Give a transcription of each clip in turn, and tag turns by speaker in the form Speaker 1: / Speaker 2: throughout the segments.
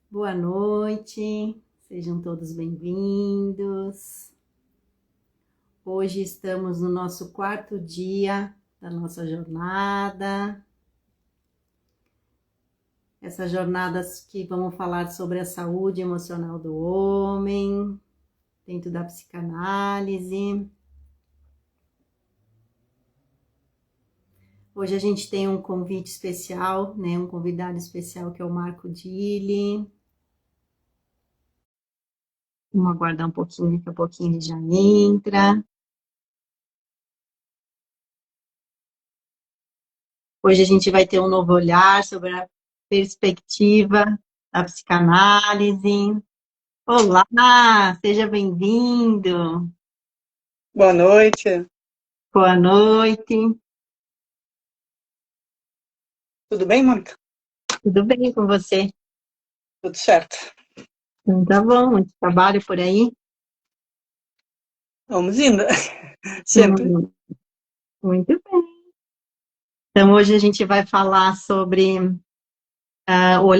Speaker 1: Boa noite, sejam todos bem-vindos. Hoje estamos no nosso quarto dia da nossa jornada. Essa jornada que vamos falar sobre a saúde emocional do homem, dentro da psicanálise. Hoje a gente tem um convite especial, né? Um convidado especial que é o Marco Dili. Vamos aguardar um pouquinho, daqui a pouquinho ele já entra. Hoje a gente vai ter um novo olhar sobre a perspectiva da psicanálise. Olá, seja bem-vindo.
Speaker 2: Boa noite,
Speaker 1: Boa noite.
Speaker 2: tudo bem, Mônica?
Speaker 1: Tudo bem com você?
Speaker 2: Tudo certo.
Speaker 1: Então, tá bom, muito trabalho por aí?
Speaker 2: Vamos indo, sempre.
Speaker 1: Hum, muito bem. Então, hoje a gente vai falar sobre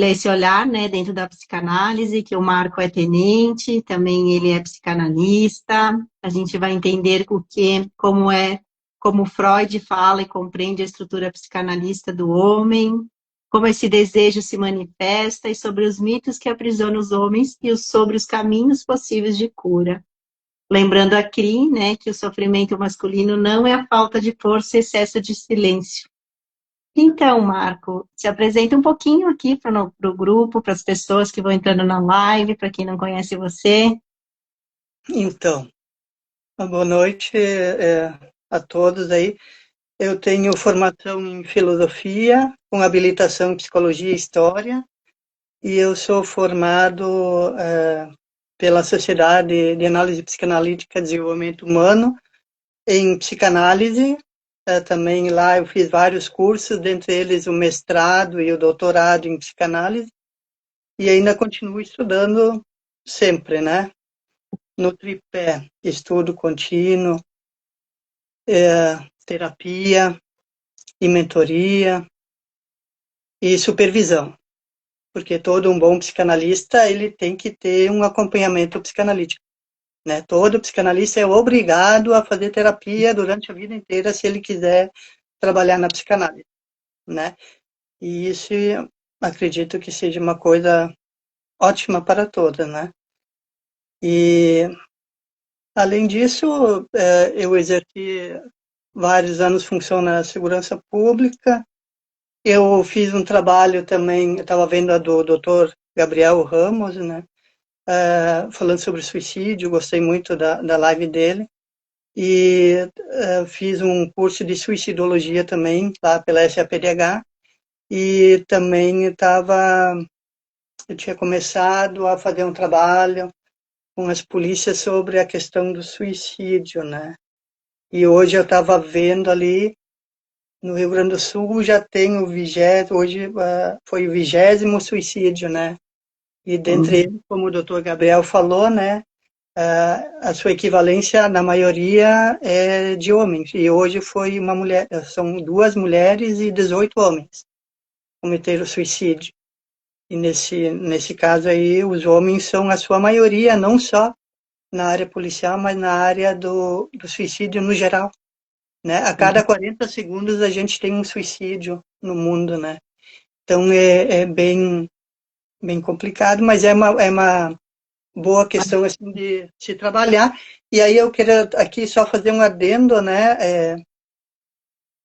Speaker 1: esse olhar, né, dentro da psicanálise, que o Marco é tenente, também ele é psicanalista. A gente vai entender como Freud fala e compreende a estrutura psicanalista do homem, como esse desejo se manifesta e sobre os mitos que aprisionam os homens e sobre os caminhos possíveis de cura. Lembrando a Cri, né, que o sofrimento masculino não é a falta de força e excesso de silêncio. Então, Marco, se apresenta um pouquinho aqui para o grupo, para as pessoas que vão entrando na live, para quem não conhece você.
Speaker 2: Então, uma boa noite a todos aí. Eu tenho formação em filosofia, com habilitação em psicologia e história, e eu sou formado pela Sociedade de Análise Psicanalítica e Desenvolvimento Humano em psicanálise. Também lá eu fiz vários cursos, dentre eles o mestrado e o doutorado em psicanálise. E ainda continuo estudando sempre, né? No tripé, estudo contínuo, terapia e mentoria e supervisão. Porque todo um bom psicanalista, ele tem que ter um acompanhamento psicanalítico, né? Todo psicanalista é obrigado a fazer terapia durante a vida inteira se ele quiser trabalhar na psicanálise, né? E isso acredito que seja uma coisa ótima para todas, né? E além disso, eu exerci vários anos função na segurança pública. Eu fiz um trabalho também, eu estava vendo a do Dr. Gabriel Ramos, né? Falando sobre suicídio, gostei muito da live dele. E fiz um curso de suicidologia também, lá pela SAPDH. E também eu tinha começado a fazer um trabalho com as polícias sobre a questão do suicídio, né? E hoje eu estava vendo ali, no Rio Grande do Sul já tem o 20º, hoje foi o 20º suicídio, né? E dentre
Speaker 1: Sim.
Speaker 2: eles, como o doutor Gabriel falou, né? A sua equivalência, na maioria, é de homens. E hoje foi uma mulher, são 2 mulheres e 18 homens que cometeram suicídio. E nesse caso aí, os homens são a sua maioria, não só na área policial, mas na área do suicídio no geral. Né? A cada 40 segundos a gente tem um suicídio no mundo, né? Então é bem complicado, mas é uma boa questão assim de se trabalhar. E aí eu queria aqui só fazer um adendo, né?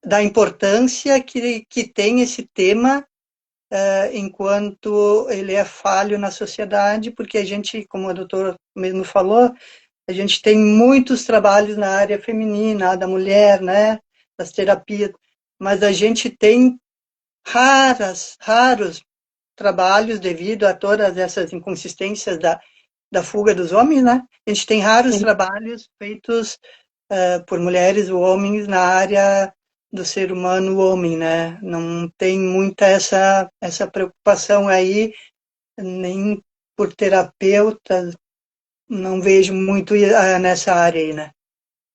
Speaker 2: Da importância que tem esse tema enquanto ele é falho na sociedade, porque a gente, como o doutor mesmo falou, a gente tem muitos trabalhos na área feminina, da mulher, né? Das terapias, mas a gente tem raros trabalhos devido a todas essas inconsistências da fuga dos homens, né? A gente tem raros trabalhos feitos por mulheres ou homens na área do ser humano homem, né? Não tem muita essa preocupação aí, nem por terapeutas, não vejo muito nessa área aí, né?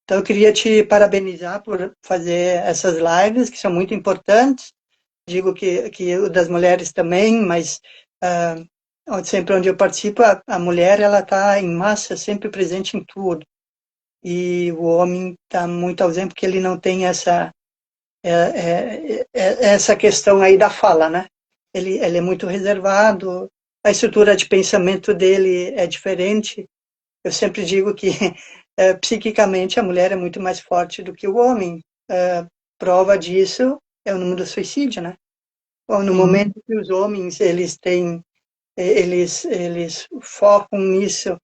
Speaker 2: Então eu queria te parabenizar por fazer essas lives, que são muito importantes, digo que o das mulheres também, mas sempre onde eu participo, a mulher ela está em massa, sempre presente em tudo. E o homem está muito ausente porque ele não tem essa questão aí da fala, né? Ele é muito reservado, a estrutura de pensamento dele é diferente. Eu sempre digo que psiquicamente a mulher é muito mais forte do que o homem. Prova disso é o número do suicídio, né? Bom, no
Speaker 1: Sim.
Speaker 2: momento que os homens eles focam nisso,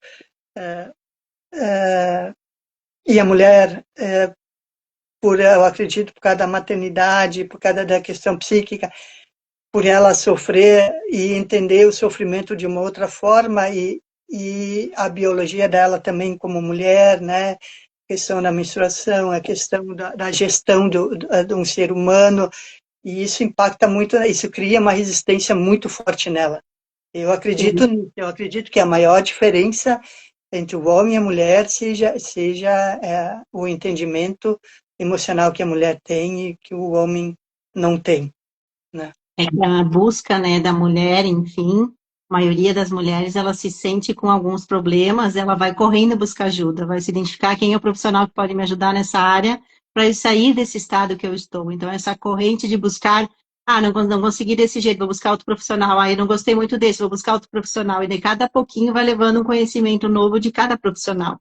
Speaker 2: e a mulher, eu acredito, por causa da maternidade, por causa da questão psíquica, por ela sofrer e entender o sofrimento de uma outra forma, e a biologia dela também como mulher, né? A questão da menstruação, a questão da gestão de um ser humano, e isso impacta muito, isso cria uma resistência muito forte nela.
Speaker 1: Sim.
Speaker 2: Eu acredito que a maior diferença entre o homem e a mulher seja o entendimento emocional que a mulher tem e que o homem não tem, né?
Speaker 1: É que a busca, né, da mulher, enfim, a maioria das mulheres, ela se sente com alguns problemas, ela vai correndo buscar ajuda, vai se identificar quem é o profissional que pode me ajudar nessa área para eu sair desse estado que eu estou. Então, essa corrente de buscar, não consegui desse jeito, vou buscar outro profissional, aí não gostei muito desse, vou buscar outro profissional, e de cada pouquinho vai levando um conhecimento novo de cada profissional.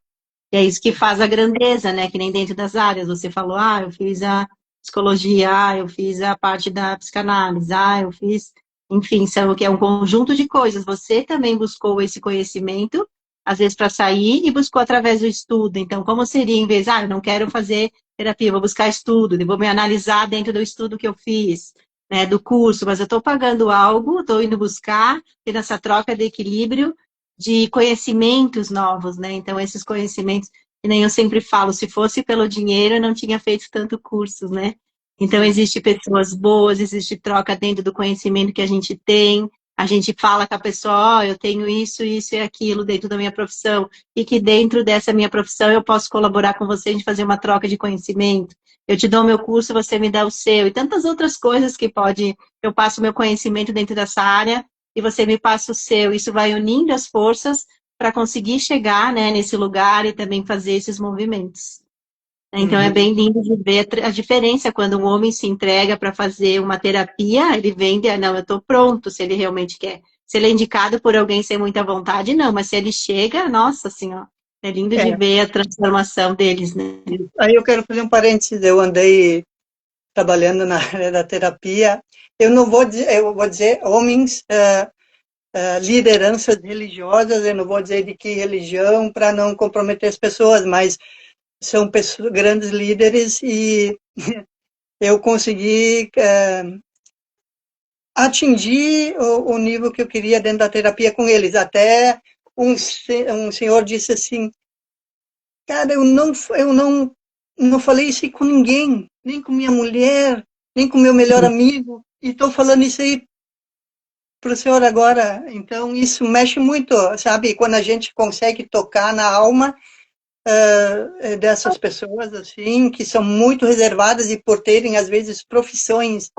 Speaker 1: E é isso que faz a grandeza, né? Que nem dentro das áreas. Você falou, eu fiz a psicologia, eu fiz a parte da psicanálise, eu fiz. Enfim, são que é um conjunto de coisas. Você também buscou esse conhecimento, às vezes para sair, e buscou através do estudo. Então, como seria, em vez, eu não quero fazer terapia, vou buscar estudo, vou me analisar dentro do estudo que eu fiz, né, do curso, mas eu estou pagando algo, estou indo buscar, tendo essa troca de equilíbrio de conhecimentos novos, né? Então, esses conhecimentos, que nem eu sempre falo, se fosse pelo dinheiro, eu não tinha feito tanto cursos, né? Então,
Speaker 2: Sim.
Speaker 1: existe pessoas boas, existe troca dentro do conhecimento que a gente fala com a pessoa, eu tenho isso, isso e aquilo dentro da minha profissão, e que dentro dessa minha profissão eu posso colaborar com você, a gente fazer uma troca de conhecimento. Eu te dou o meu curso, você me dá o seu, e tantas outras coisas que eu passo o meu conhecimento dentro dessa área, e você me passa o seu. Isso vai unindo as forças para conseguir chegar, né, nesse lugar e também fazer esses movimentos. Então é
Speaker 2: Uhum.
Speaker 1: bem lindo de ver a diferença quando um homem se entrega para fazer uma terapia, ele vende, não, eu estou pronto, se ele realmente quer. Se ele é indicado por alguém sem muita vontade, não, mas se ele chega, nossa assim, ó, é lindo de
Speaker 2: É,
Speaker 1: ver a transformação deles, né?
Speaker 2: aí eu quero fazer um parênteses, eu andei trabalhando na área da terapia, eu não vou dizer, eu vou dizer homens, lideranças religiosas, eu não vou dizer de que religião para não comprometer as pessoas, mas são pessoas, grandes líderes, e eu consegui atingir o nível que eu queria dentro da terapia com eles. Até um senhor disse assim, cara, eu não falei isso aí com ninguém, nem com minha mulher, nem com meu melhor amigo, e estou falando isso aí para o senhor agora. Então, isso mexe muito, sabe? Quando a gente consegue tocar na alma dessas pessoas, assim, que são muito reservadas e por terem, às vezes, profissões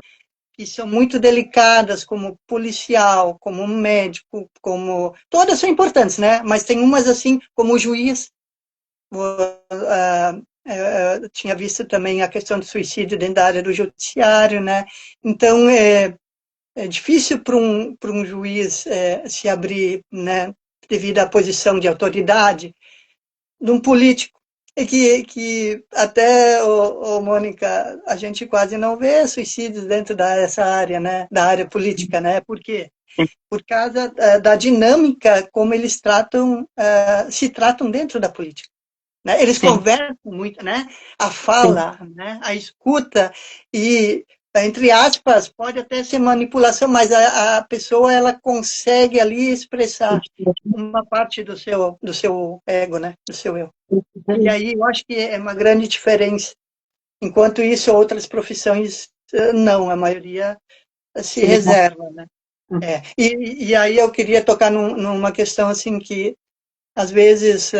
Speaker 2: que são muito delicadas, como policial, como médico, como... Todas são importantes, né? Mas tem umas, assim, como juiz. Tinha visto também a questão do suicídio dentro da área do judiciário, né? Então, é difícil para um juiz se abrir, né, devido à posição de autoridade, de um político. E que até, Mônica, a gente quase não vê suicídios dentro dessa área, né, da área política, né? Por quê? Por causa da dinâmica como eles se tratam dentro da política. Né? Eles
Speaker 1: Sim,
Speaker 2: conversam muito, né? A
Speaker 1: sim.
Speaker 2: fala, né? A escuta, e, entre aspas, pode até ser manipulação, mas a pessoa ela consegue ali expressar uma parte do seu ego, né? Do seu eu. E aí eu acho que é uma grande diferença. Enquanto isso, outras profissões, não, a maioria se
Speaker 1: Se lidar.
Speaker 2: reserva, né? E aí eu queria tocar numa questão assim que às vezes,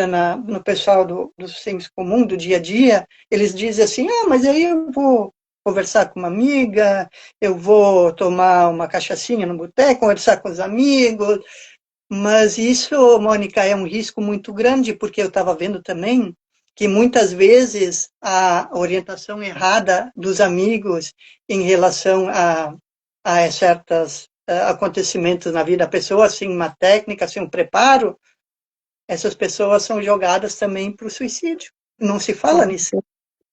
Speaker 2: no pessoal do senso comum, do dia a dia, eles dizem assim, mas aí eu vou conversar com uma amiga, eu vou tomar uma cachaçinha no boteco, conversar com os amigos, Mas isso, Mônica, é um risco muito grande, porque eu estava vendo também que muitas vezes a orientação errada dos amigos em relação a certos acontecimentos na vida da pessoa, sem uma técnica, sem um preparo, essas pessoas são jogadas também para o suicídio. Não se fala nisso,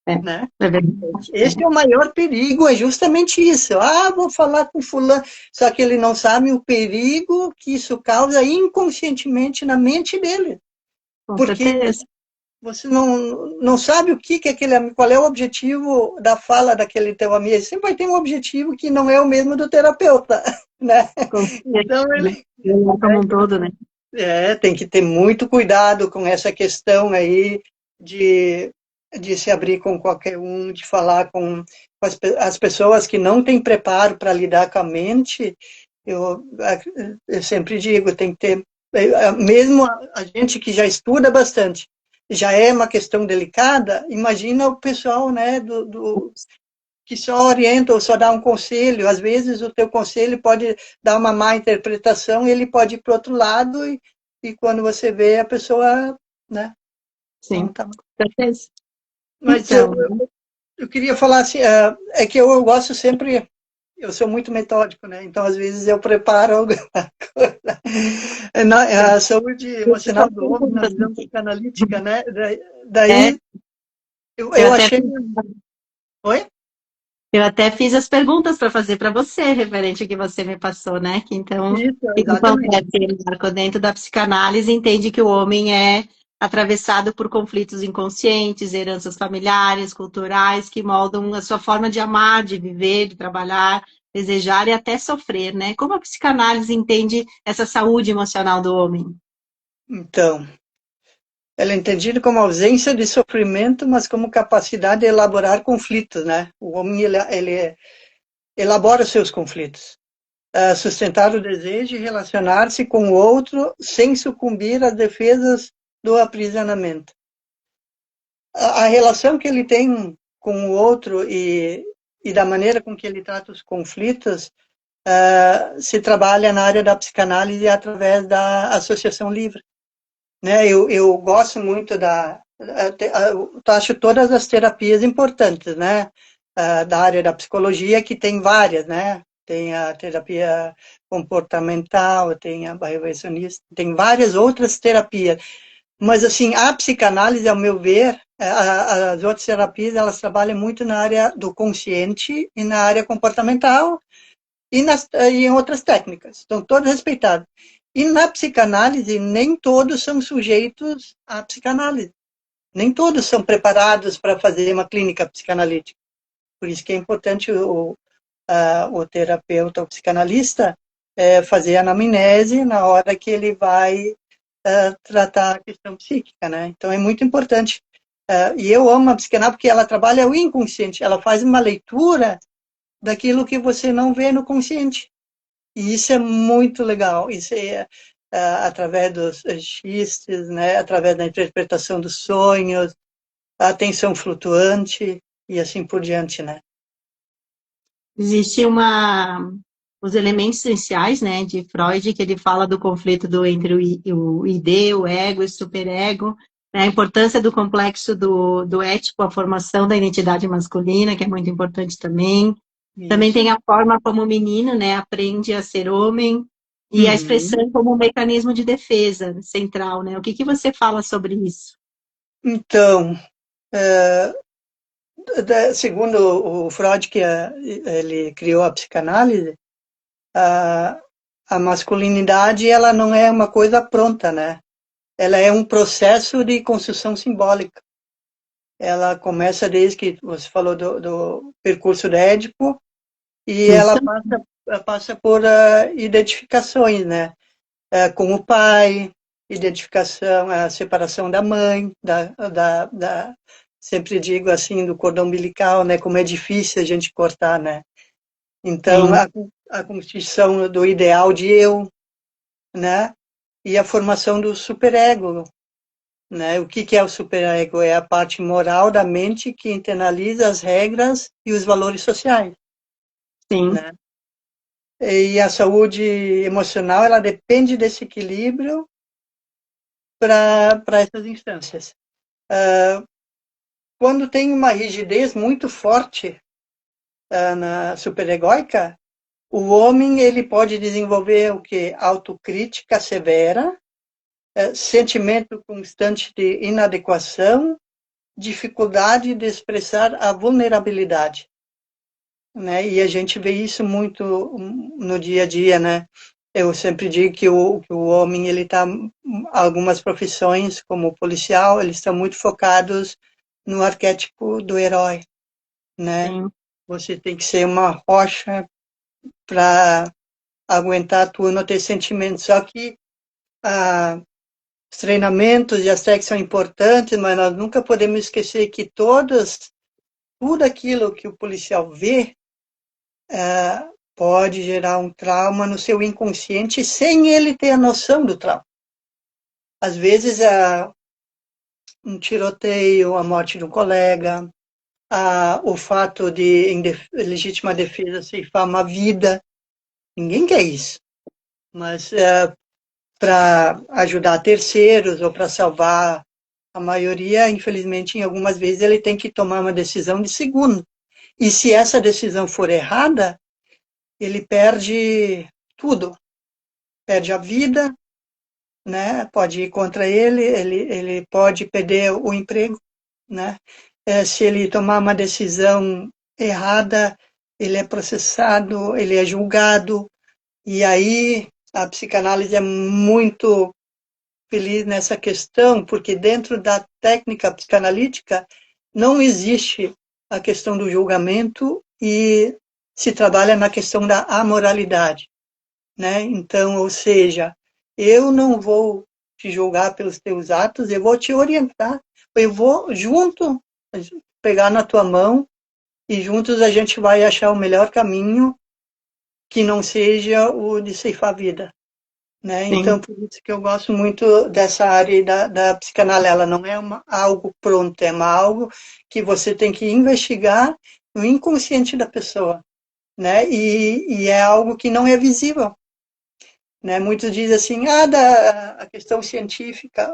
Speaker 1: É,
Speaker 2: né?
Speaker 1: é verdade.
Speaker 2: Esse é o maior perigo, é justamente isso. Ah, vou falar com fulano, só que ele não sabe o perigo que isso causa inconscientemente na mente dele.
Speaker 1: Com
Speaker 2: Porque
Speaker 1: certeza.
Speaker 2: você não sabe o que aquele amigo, qual é o objetivo da fala daquele teu amigo. Ele sempre vai ter um objetivo que não é o mesmo do terapeuta, né?
Speaker 1: Com certeza,
Speaker 2: Então
Speaker 1: né?
Speaker 2: ele
Speaker 1: Como um todo, né?
Speaker 2: tem que ter muito cuidado com essa questão aí de, de se abrir com qualquer um, de falar com as pessoas que não têm preparo para lidar com a mente. Eu sempre digo, tem que ter, mesmo a gente que já estuda bastante, já é uma questão delicada, imagina o pessoal, né, que só orienta ou só dá um conselho. Às vezes o teu conselho pode dar uma má interpretação e ele pode ir para o outro lado e quando você vê a pessoa, né, não
Speaker 1: Sim,
Speaker 2: tá.
Speaker 1: com certeza.
Speaker 2: Mas
Speaker 1: Então,
Speaker 2: eu queria falar assim, é que eu gosto sempre, eu sou muito metódico, né? Então, às vezes, eu preparo alguma coisa. A saúde emocional do homem na visão psicanalítica, né?
Speaker 1: é,
Speaker 2: Daí
Speaker 1: eu
Speaker 2: eu
Speaker 1: até
Speaker 2: achei. Oi?
Speaker 1: Eu até fiz as perguntas para fazer para você, referente ao que você me passou, né? Que então, o
Speaker 2: Isso,
Speaker 1: que
Speaker 2: exatamente.
Speaker 1: acontece, Marco, dentro da psicanálise, entende que o homem é atravessado por conflitos inconscientes, heranças familiares, culturais, que moldam a sua forma de amar, de viver, de trabalhar, desejar e até sofrer, né? Como a psicanálise entende essa saúde emocional do homem?
Speaker 2: Então, ela é entendida como ausência de sofrimento, mas como capacidade de elaborar conflitos, né? O homem, ele elabora os seus conflitos. Sustentar o desejo e relacionar-se com o outro sem sucumbir às defesas do aprisionamento. A relação que ele tem com o outro e da maneira com que ele trata os conflitos se trabalha na área da psicanálise através da associação livre. Né? Eu gosto muito eu acho todas as terapias importantes, né? Da área da psicologia, que tem várias, né? Tem a terapia comportamental, tem a behaviorista, tem várias outras terapias. Mas, assim, a psicanálise, ao meu ver, as outras terapias, elas trabalham muito na área do consciente e na área comportamental e em outras técnicas. Estão todas respeitadas. E na psicanálise, nem todos são sujeitos à psicanálise. Nem todos são preparados para fazer uma clínica psicanalítica. Por isso que é importante o terapeuta, o psicanalista, fazer a anamnese na hora que ele vai tratar a questão psíquica, né? Então é muito importante. E eu amo a psicanálise porque ela trabalha o inconsciente, ela faz uma leitura daquilo que você não vê no consciente. E isso é muito legal. Isso é através dos xistes, né? Através da interpretação dos sonhos, a atenção flutuante e assim por diante, né?
Speaker 1: Existe os elementos essenciais, né, de Freud, que ele fala do conflito entre o id, o ego e o superego, né, a importância do complexo do ético, a formação da identidade masculina, que é muito importante também. Também
Speaker 2: Isso.
Speaker 1: tem a forma como o menino, né, aprende a ser homem, e a
Speaker 2: Uhum.
Speaker 1: expressão como um mecanismo de defesa central, né? O que você fala sobre isso?
Speaker 2: Então, é, segundo o Freud, que ele criou a psicanálise, a, a masculinidade ela não é uma coisa pronta, né? Ela é um processo de construção simbólica. Ela começa desde que você falou do percurso do Édipo e
Speaker 1: Isso,
Speaker 2: ela passa por identificações, né? Com o pai, identificação, a separação da mãe, sempre digo assim, do cordão umbilical, né? Como é difícil a gente cortar, né? Então,
Speaker 1: sim.
Speaker 2: a constituição do ideal de eu, né? E a formação do superego, né? O que é o superego? É a parte moral da mente que internaliza as regras e os valores sociais,
Speaker 1: Sim.
Speaker 2: né? E a saúde emocional, ela depende desse equilíbrio para essas instâncias. Quando tem uma rigidez muito forte na superegóica, o homem ele pode desenvolver o que? Autocrítica severa, sentimento constante de inadequação, dificuldade de expressar a vulnerabilidade, né? E a gente vê isso muito no dia a dia, né? Eu sempre digo que o homem, ele está, algumas profissões, como policial, eles estão muito focados no arquétipo do herói, né?
Speaker 1: Sim,
Speaker 2: Você tem que ser uma rocha para aguentar tudo, não ter sentimentos. Só que os treinamentos e as técnicas são importantes, mas nós nunca podemos esquecer que tudo aquilo que o policial vê pode gerar um trauma no seu inconsciente sem ele ter a noção do trauma. Às vezes, um tiroteio, a morte de um colega, o fato de, em legítima defesa, ceifar uma vida. Ninguém quer isso. Mas para ajudar terceiros ou para salvar a maioria, infelizmente, em algumas vezes, ele tem que tomar uma decisão de segundo. E se essa decisão for errada, ele perde tudo. Perde a vida, né? Pode ir contra ele pode perder o emprego, né? Se ele tomar uma decisão errada, ele é processado, ele é julgado, e aí a psicanálise é muito feliz nessa questão, porque dentro da técnica psicanalítica não existe a questão do julgamento e se trabalha na questão da amoralidade, né? Então, ou seja, eu não vou te julgar pelos teus atos, eu vou te orientar, eu vou junto pegar na tua mão e juntos a gente vai achar o melhor caminho que não seja o de ceifar a vida, né? Então,
Speaker 1: sim.
Speaker 2: por isso que eu gosto muito dessa área da psicanálise. Ela não é algo pronto, é algo que você tem que investigar no inconsciente da pessoa, né? E é algo que não é visível, né? Muitos dizem assim, a questão científica,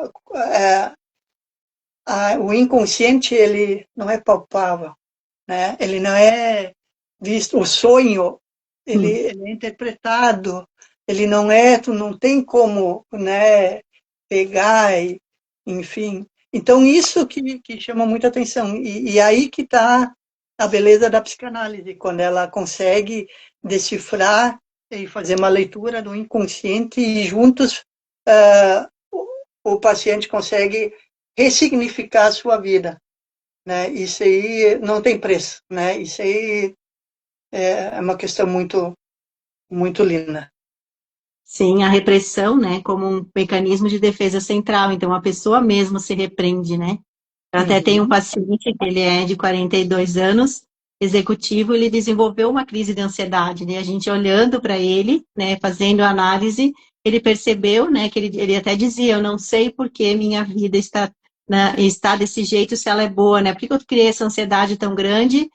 Speaker 2: o inconsciente, ele não é palpável, né? Ele não é visto, o sonho,
Speaker 1: Hum.
Speaker 2: ele é interpretado, ele não é, tu não tem como, né, pegar, enfim. Então, isso que chama muita atenção. E aí que está a beleza da psicanálise, quando ela consegue decifrar e fazer uma leitura do inconsciente e juntos o paciente consegue ressignificar a sua vida, né? Isso aí não tem preço, né? Isso aí é uma questão muito linda.
Speaker 1: Sim, a repressão, né, como um mecanismo de defesa central. Então, a pessoa mesmo se repreende, né? Eu até tenho um
Speaker 2: Uhum.
Speaker 1: paciente que ele é de 42 anos, executivo, ele desenvolveu uma crise de ansiedade, né? A gente olhando para ele, né, fazendo análise, ele percebeu, né, que ele até dizia, eu não sei por que minha vida está, né, está desse jeito, se ela é boa, né? Por que eu criei essa ansiedade tão grande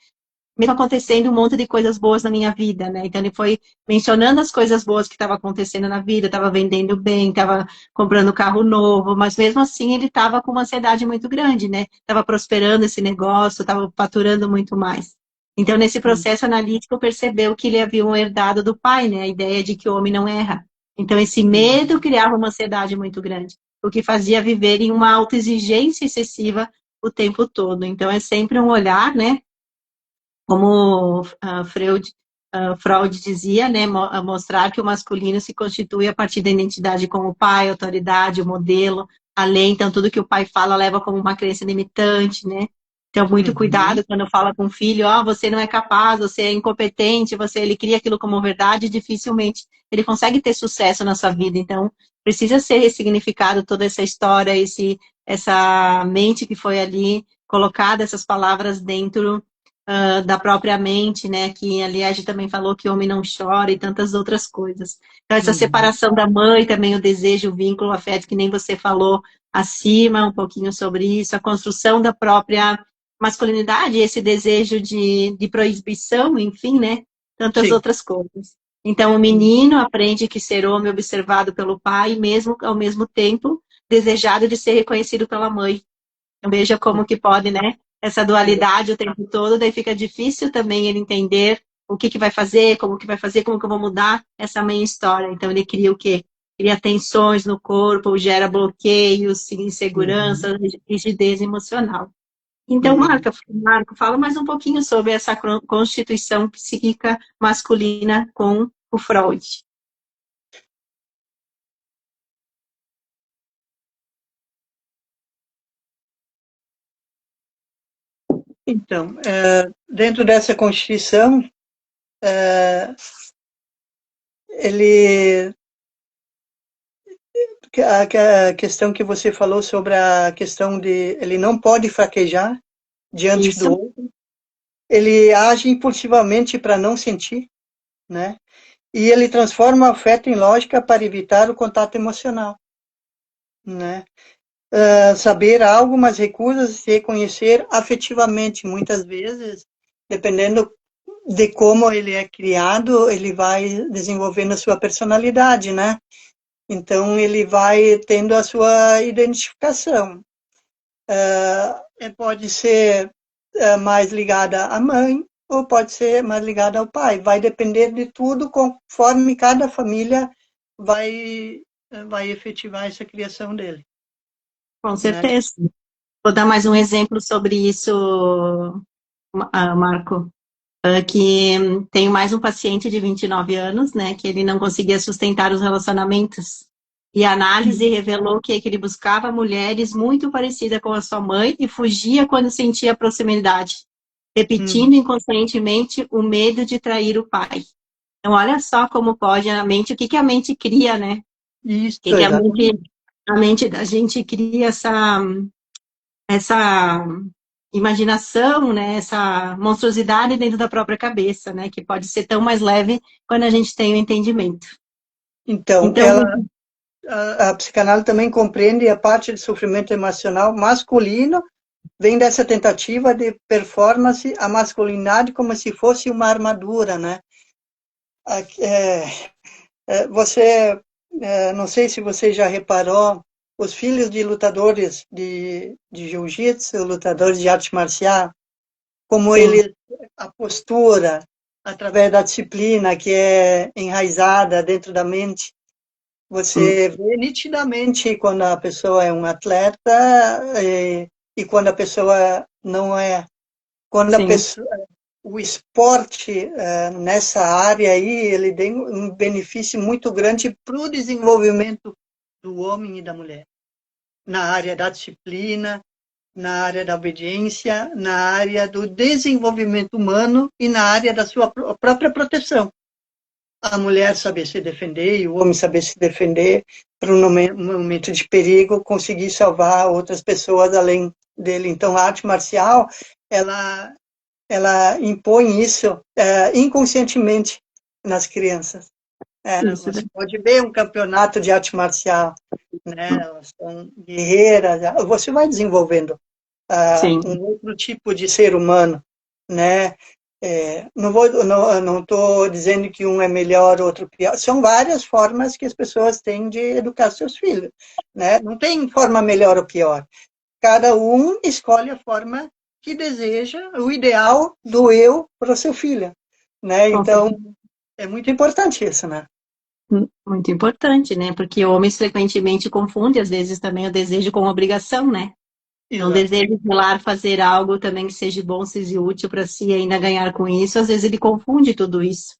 Speaker 1: mesmo acontecendo um monte de coisas boas na minha vida, né? Então ele foi mencionando as coisas boas que estavam acontecendo na vida, estava vendendo bem, estava comprando carro novo, mas mesmo assim ele estava com uma ansiedade muito grande, né? Estava prosperando esse negócio, estava faturando muito mais. Então nesse processo analítico percebeu que ele havia um herdado do pai, né? A ideia de que o homem não erra. Então esse medo
Speaker 2: Uhum.
Speaker 1: criava uma ansiedade muito grande, o que fazia viver em uma autoexigência excessiva o tempo todo. Então é sempre um olhar, né? Como Freud dizia, né, mostrar que o masculino se constitui a partir da identidade com o pai, a autoridade, o modelo, a lei, então tudo que o pai fala leva como uma crença limitante, né? Então, muito
Speaker 2: Uhum.
Speaker 1: cuidado quando fala com o filho, você não é capaz, você é incompetente, ele cria aquilo como verdade, dificilmente ele consegue ter sucesso na sua vida. Então, precisa ser ressignificado toda essa história, essa mente que foi ali colocada, essas palavras dentro da própria mente, né? Que a Liege também falou que o homem não chora e tantas outras coisas. Então, essa
Speaker 2: Uhum.
Speaker 1: separação da mãe, também o desejo, o vínculo, o afeto, que nem você falou acima, um pouquinho sobre isso, a construção da própria masculinidade, esse desejo de proibição, enfim, né? Tantas
Speaker 2: Sim.
Speaker 1: outras coisas. Então, o menino aprende que ser homem observado pelo pai, mesmo ao mesmo tempo desejado de ser reconhecido pela mãe. Então, veja como que pode, né? Essa dualidade o tempo todo, daí fica difícil também ele entender o que vai fazer, como que vai fazer, como que eu vou mudar essa minha história. Então, ele cria o quê? Cria tensões no corpo, gera bloqueios, insegurança, rigidez emocional. Então, Marco, fala mais um pouquinho sobre essa constituição psíquica masculina com o Freud.
Speaker 2: Então, dentro dessa Constituição, ele a questão que você falou sobre a questão de ele não pode fraquejar diante
Speaker 1: Isso.
Speaker 2: do outro, ele age impulsivamente para não sentir, né? E ele transforma o afeto em lógica para evitar o contato emocional, né? Saber algo, mas recusa se reconhecer afetivamente. Muitas vezes, dependendo de como ele é criado, ele vai desenvolvendo a sua personalidade, né? Então, ele vai tendo a sua identificação. Pode ser mais ligada à mãe, ou pode ser mais ligada ao pai. Vai depender de tudo conforme cada família vai efetivar essa criação dele.
Speaker 1: Com certeza. Né? Vou dar mais um exemplo sobre isso, Marco. Que tenho mais um paciente de 29 anos, né, que ele não conseguia sustentar os relacionamentos. E a análise revelou que ele buscava mulheres muito parecidas com a sua mãe e fugia quando sentia proximidade, repetindo inconscientemente o medo de trair o pai. Então, olha só como pode a mente, o que a mente cria, né?
Speaker 2: Isso,
Speaker 1: que a mente da gente cria essa imaginação, né, essa monstruosidade dentro da própria cabeça, né, que pode ser tão mais leve quando a gente tem o entendimento.
Speaker 2: Então a psicanálise também compreende a parte de sofrimento emocional masculino, vem dessa tentativa de performance a masculinidade como se fosse uma armadura, né? Você, não sei se você já reparou, os filhos de lutadores de jiu-jitsu, lutadores de arte marcial, como ele, a postura, através da disciplina que é enraizada dentro da mente, você vê nitidamente quando a pessoa é um atleta e quando a pessoa não é. Quando a pessoa, o esporte nessa área aí, ele tem um benefício muito grande para o desenvolvimento do homem e da mulher. Na área da disciplina, na área da obediência, na área do desenvolvimento humano e na área da sua própria proteção. A mulher saber se defender e o homem saber se defender para um momento de perigo, conseguir salvar outras pessoas além dele. Então, a arte marcial, ela impõe isso inconscientemente nas crianças. Você pode ver um campeonato de arte marcial, né? Elas são guerreiras, você vai desenvolvendo um outro tipo de ser humano, né? Não estou dizendo que um é melhor, outro pior. São várias formas que as pessoas têm de educar seus filhos, né? Não tem forma melhor ou pior. Cada um escolhe a forma que deseja, o ideal do eu para o seu filho, né? Então, é muito importante isso, né?
Speaker 1: Muito importante, né? Porque homens frequentemente confundem, às vezes, também o desejo com obrigação, né? Então, o desejo de lá fazer algo também que seja bom, seja útil para si, ainda ganhar com isso, às vezes ele confunde tudo isso.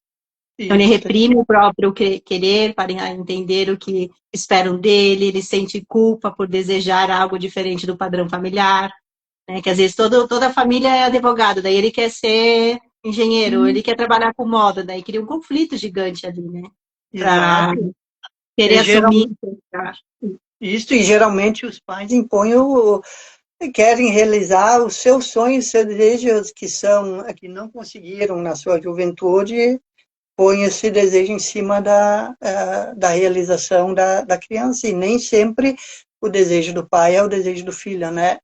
Speaker 1: Então, ele reprime o próprio querer para entender o que esperam dele, ele sente culpa por desejar algo diferente do padrão familiar, né? Que às vezes toda a família é advogado, daí ele quer ser engenheiro, ele quer trabalhar com moda, daí cria um conflito gigante ali, né? Para querer assumir.
Speaker 2: Isso, e geralmente os pais impõem querem realizar os seus sonhos, seus desejos que não conseguiram na sua juventude, põe esse desejo em cima da realização da criança, e nem sempre o desejo do pai é o desejo do filho, né?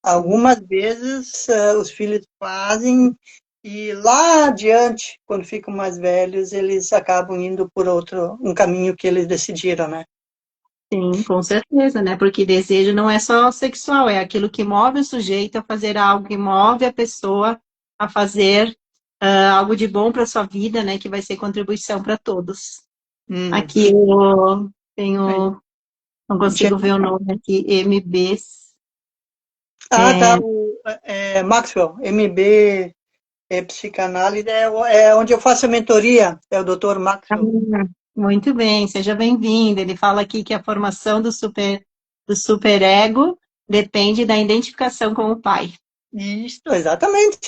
Speaker 2: Algumas vezes os filhos fazem e lá adiante, quando ficam mais velhos, eles acabam indo por um caminho que eles decidiram, né?
Speaker 1: Sim, com certeza, né? Porque desejo não é só sexual, é aquilo que move o sujeito a fazer algo, que move a pessoa a fazer algo de bom para sua vida, né? Que vai ser contribuição para todos.
Speaker 2: Uhum.
Speaker 1: Aqui eu
Speaker 2: É,
Speaker 1: tenho, não
Speaker 2: já-
Speaker 1: consigo ver o nome aqui, MB.
Speaker 2: Tá,
Speaker 1: É,
Speaker 2: Maxwell, MB, psicanálise, é onde eu faço a mentoria, é o Dr.
Speaker 1: ah,
Speaker 2: Maxwell.
Speaker 1: muito bem, seja bem-vindo. Ele fala aqui que a formação do superego depende da identificação com o pai.
Speaker 2: Isso, exatamente.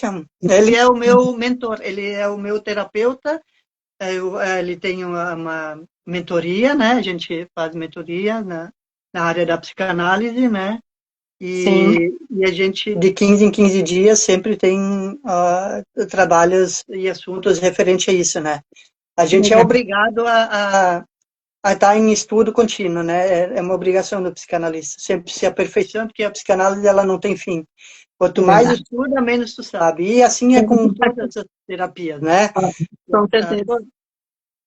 Speaker 2: Ele é o meu mentor, ele é o meu terapeuta. Ele tem uma mentoria, né? A gente faz mentoria na área da psicanálise, né?
Speaker 1: Sim,
Speaker 2: E a gente, de 15 em 15 dias, sempre tem trabalhos e assuntos referentes a isso, né? A gente é
Speaker 1: legal.
Speaker 2: obrigado a estar em estudo contínuo, né? É uma obrigação do psicanalista, sempre se aperfeiçoando, porque a psicanálise ela não tem fim. Quanto
Speaker 1: É
Speaker 2: mais
Speaker 1: verdade.
Speaker 2: estuda, menos tu sabe. E assim é com todas as terapias, né?
Speaker 1: Com certeza.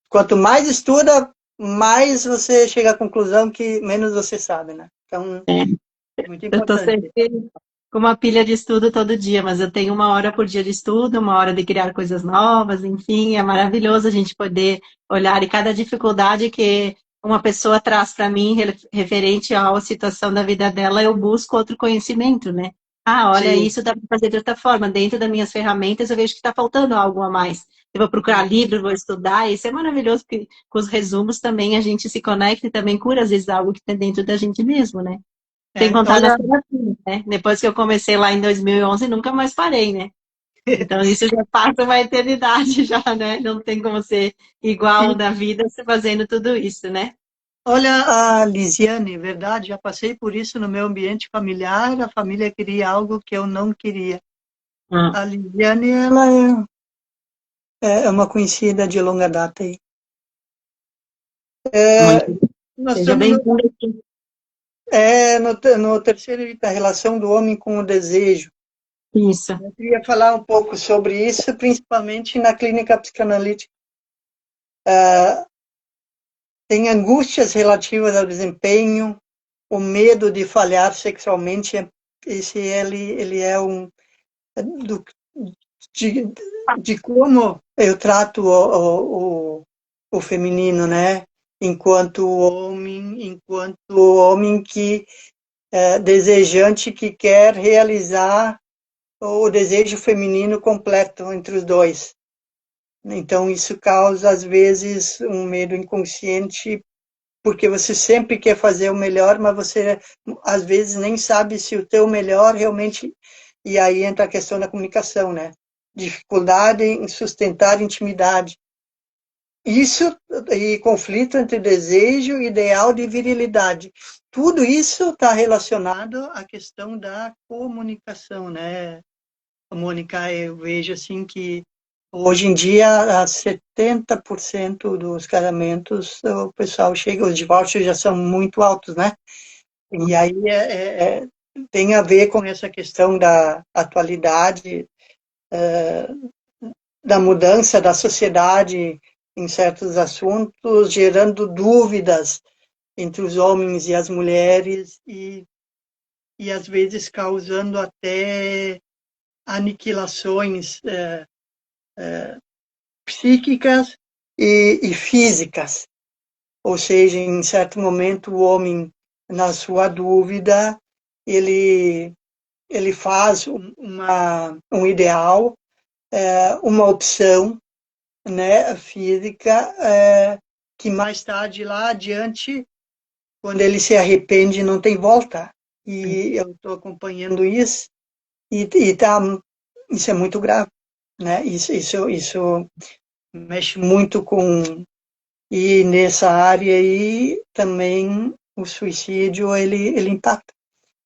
Speaker 2: Quanto mais estuda, mais você chega à conclusão que menos você sabe, né? Então,
Speaker 1: É.
Speaker 2: muito
Speaker 1: Eu estou
Speaker 2: importante.
Speaker 1: sempre com uma pilha de estudo todo dia, mas eu tenho uma hora por dia de estudo, uma hora de criar coisas novas, enfim, é maravilhoso a gente poder olhar e cada dificuldade que uma pessoa traz para mim referente à situação da vida dela, eu busco outro conhecimento, né? Ah, olha,
Speaker 2: Sim.
Speaker 1: isso dá para fazer de outra forma. Dentro das minhas ferramentas, eu vejo que está faltando algo a mais. Eu vou procurar livro, vou estudar, isso é maravilhoso, porque com os resumos também a gente se conecta e também cura, às vezes, algo que está dentro da gente mesmo, né? Sem contar nas
Speaker 2: Olha,
Speaker 1: terapias, né? Depois que eu comecei lá em 2011, nunca mais parei, né? Então, isso já passa uma eternidade já, né? Não tem como ser igual
Speaker 2: e
Speaker 1: da vida se fazendo tudo isso, né?
Speaker 2: olha a Lisiane, verdade, já passei por isso no meu ambiente familiar, a família queria algo que eu não queria.
Speaker 1: Hum.
Speaker 2: A Lisiane, ela é uma conhecida de longa data aí.
Speaker 1: Muito.
Speaker 2: É, nós
Speaker 1: Seja
Speaker 2: estamos
Speaker 1: bem-vindo aqui.
Speaker 2: no terceiro da relação do homem com o desejo.
Speaker 1: Isso.
Speaker 2: Eu queria falar um pouco sobre isso, principalmente na clínica psicanalítica. Tem angústias relativas ao desempenho, o medo de falhar sexualmente. Ele é do, de, de como eu trato o feminino, né? Enquanto homem que desejante que quer realizar o desejo feminino completo entre os dois. Então, isso causa, às vezes, um medo inconsciente, porque você sempre quer fazer o melhor, mas você, às vezes, nem sabe se o teu melhor realmente... E aí entra a questão da comunicação, né? Dificuldade em sustentar intimidade. Isso, e conflito entre desejo e ideal de virilidade. Tudo isso está relacionado à questão da comunicação, né, Mônica? Eu vejo assim que hoje em dia, 70% dos casamentos, o pessoal chega, os divórcios já são muito altos, né? E
Speaker 1: Sim.
Speaker 2: aí tem a ver com essa questão da atualidade, da mudança da sociedade em certos assuntos, gerando dúvidas entre os homens e as mulheres e às vezes causando até aniquilações psíquicas e físicas. Ou seja, em certo momento o homem, na sua dúvida, ele, ele faz um ideal, uma opção, né, física, que mais tarde, lá adiante, quando ele se arrepende, não tem volta. E eu estou acompanhando isso, isso é muito grave, né? Isso mexe muito com... E nessa área aí, também, o suicídio, ele impacta.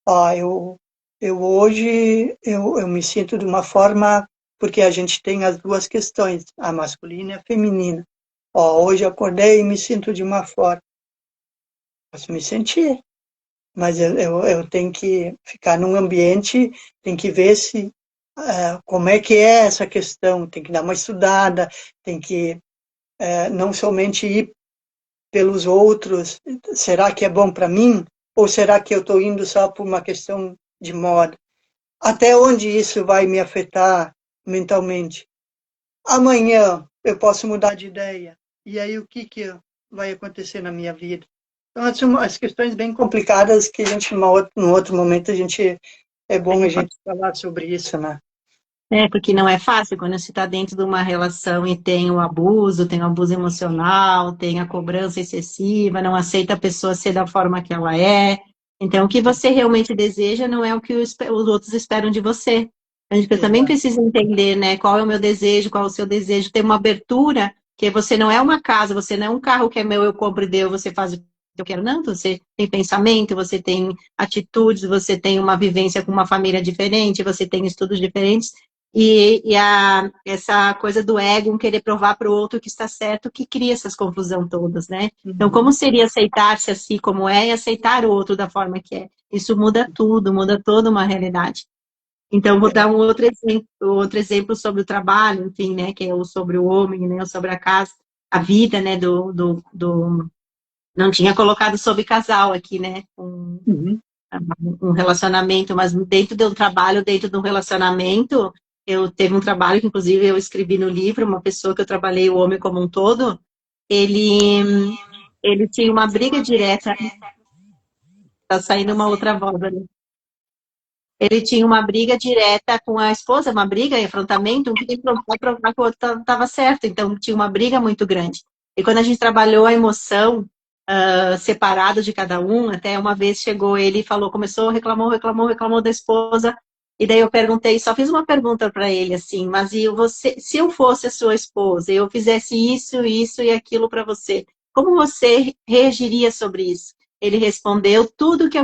Speaker 2: Ó, eu hoje, eu me sinto de uma forma, porque a gente tem as duas questões, a masculina e a feminina. Ó, hoje eu acordei e me sinto de uma forma. Posso me sentir, mas eu tenho que ficar num ambiente, tem que ver se como é que é essa questão, tem que dar uma estudada, tem que não somente ir pelos outros, será que é bom para mim? Ou será que eu estou indo só por uma questão de moda? Até onde isso vai me afetar mentalmente? Amanhã eu posso mudar de ideia. E aí o que vai acontecer na minha vida? Então, são as questões bem complicadas que a gente, num outro momento, é bom a gente falar sobre isso, né?
Speaker 1: Porque não é fácil quando você está dentro de uma relação e tem o abuso emocional, tem a cobrança excessiva, não aceita a pessoa ser da forma que ela é. Então, o que você realmente deseja não é o que os outros esperam de você. A gente também
Speaker 2: Exato.
Speaker 1: precisa entender, né, qual é o meu desejo, qual é o seu desejo, ter uma abertura, que você não é uma casa, você não é um carro que é meu, eu compro e deu, você faz o que eu quero. Não, você tem pensamento, você tem atitudes, você tem uma vivência com uma família diferente, você tem estudos diferentes. Essa coisa do ego, um querer provar para o outro que está certo, que cria essas confusões todas, né? Então, como
Speaker 2: Uhum.
Speaker 1: seria aceitar-se assim como é e aceitar o outro da forma que é? Isso muda tudo, muda toda uma realidade. Então, vou dar um outro exemplo sobre o trabalho, enfim, né? Que é o sobre o homem, né? Sobre a casa, a vida, né? Não tinha colocado sobre casal aqui, né?
Speaker 2: Uhum.
Speaker 1: Um relacionamento, mas dentro de um trabalho, dentro de um relacionamento, eu teve um trabalho que, inclusive, eu escrevi no livro, uma pessoa que eu trabalhei, o homem como um todo, ele tinha uma briga direta, tá saindo uma outra voz ali. Ele tinha uma briga direta com a esposa, uma briga, enfrentamento, um queria provar que o outro estava certo, então tinha uma briga muito grande. E quando a gente trabalhou a emoção, separado de cada um, até uma vez chegou ele e falou, reclamou da esposa, e daí eu perguntei, só fiz uma pergunta para ele, assim, mas e você, se eu fosse a sua esposa, eu fizesse isso e aquilo para você, como você reagiria sobre isso? Ele respondeu tudo que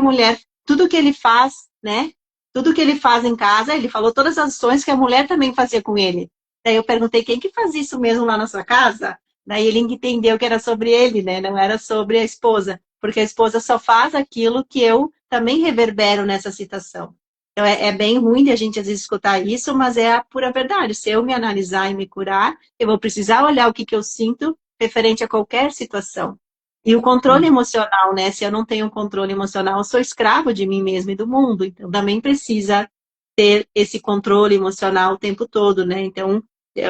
Speaker 1: ele faz, né? Tudo que ele faz em casa, ele falou todas as ações que a mulher também fazia com ele. Daí eu perguntei, quem que faz isso mesmo lá na sua casa? Daí ele entendeu que era sobre ele, né? Não era sobre a esposa, porque a esposa só faz aquilo que eu também reverbero nessa situação. Então é bem ruim de a gente às vezes escutar isso, mas é a pura verdade. Se eu me analisar e me curar, eu vou precisar olhar o que eu sinto referente a qualquer situação. E o controle emocional, né? Se eu não tenho controle emocional, eu sou escravo de mim mesmo e do mundo. Então também precisa ter esse controle emocional o tempo todo, né? Então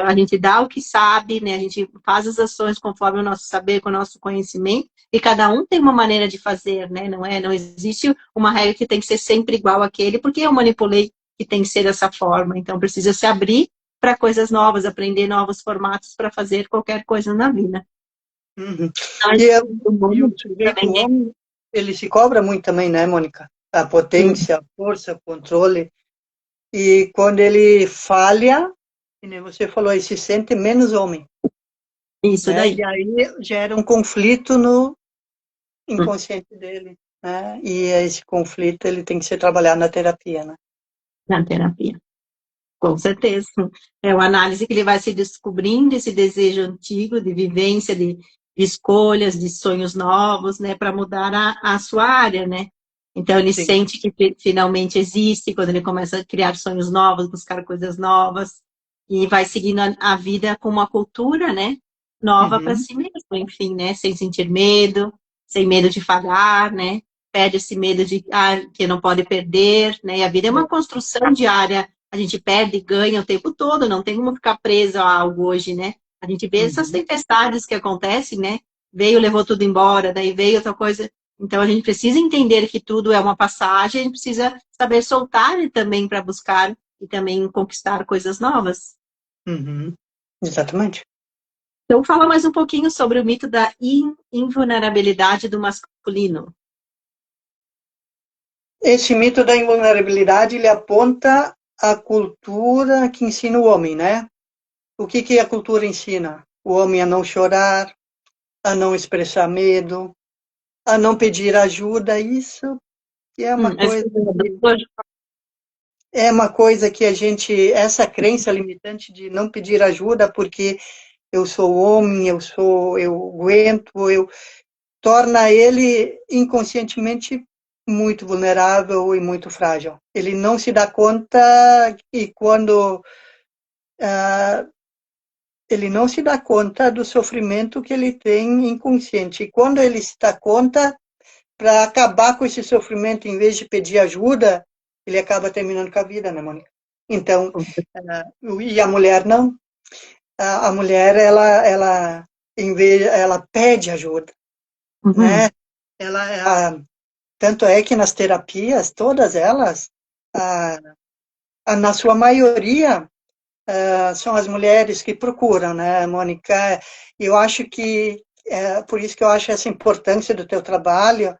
Speaker 1: a gente dá o que sabe, né? A gente faz as ações conforme o nosso saber, com o nosso conhecimento, e cada um tem uma maneira de fazer, né? Não existe uma regra que tem que ser sempre igual àquele, porque eu manipulei que tem que ser dessa forma. Então precisa se abrir para coisas novas, aprender novos formatos para fazer qualquer coisa na vida.
Speaker 2: Uhum.
Speaker 1: Mas,
Speaker 2: E,
Speaker 1: o
Speaker 2: e o
Speaker 1: mundo
Speaker 2: sujeito,
Speaker 1: também
Speaker 2: o homem, ele se cobra muito também, né, Mônica? A potência, a força, o controle. E quando ele falha, que nem você falou, ele se sente menos homem,
Speaker 1: isso
Speaker 2: né?
Speaker 1: daí.
Speaker 2: E aí gera um conflito no inconsciente dele, né? E esse conflito ele tem que ser trabalhado na terapia, né?
Speaker 1: Na terapia. Com certeza. É uma análise que ele vai se descobrindo, esse desejo antigo de vivência, de escolhas, de sonhos novos, né, para mudar a sua área, né? Então ele
Speaker 2: Sim.
Speaker 1: sente que finalmente existe, quando ele começa a criar sonhos novos, buscar coisas novas, e vai seguindo a vida com uma cultura, né, nova para
Speaker 2: Uhum.
Speaker 1: si mesmo, enfim, né, sem sentir medo, sem medo de falhar, né? Perde esse medo de que não pode perder, né? E a vida é uma construção diária, a gente perde e ganha o tempo todo, não tem como ficar preso a algo hoje, né? A gente vê essas
Speaker 2: Uhum.
Speaker 1: tempestades que acontecem, né? Veio, levou tudo embora, daí veio outra coisa. Então a gente precisa entender que tudo é uma passagem, a gente precisa saber soltar também para buscar e também conquistar coisas novas.
Speaker 2: Uhum. Exatamente.
Speaker 1: Então fala mais um pouquinho sobre o mito da invulnerabilidade do masculino.
Speaker 2: Esse mito da invulnerabilidade, ele aponta a cultura que ensina o homem, né? O que a cultura ensina? O homem a não chorar, a não expressar medo, a não pedir ajuda. Isso é uma
Speaker 1: Essa
Speaker 2: coisa que a gente, essa crença limitante de não pedir ajuda porque eu sou homem, eu aguento, torna ele inconscientemente muito vulnerável e muito frágil. Ele não se dá conta e quando ele não se dá conta do sofrimento que ele tem inconsciente. E quando ele se dá conta, para acabar com esse sofrimento, em vez de pedir ajuda, ele acaba terminando com a vida, né, Mônica? Então, e a mulher não. A mulher, em vez, ela pede ajuda,
Speaker 1: Uhum.
Speaker 2: né? Tanto é que nas terapias, todas elas, na sua maioria, são as mulheres que procuram, né, Mônica? Eu acho que, por isso que eu acho essa importância do teu trabalho,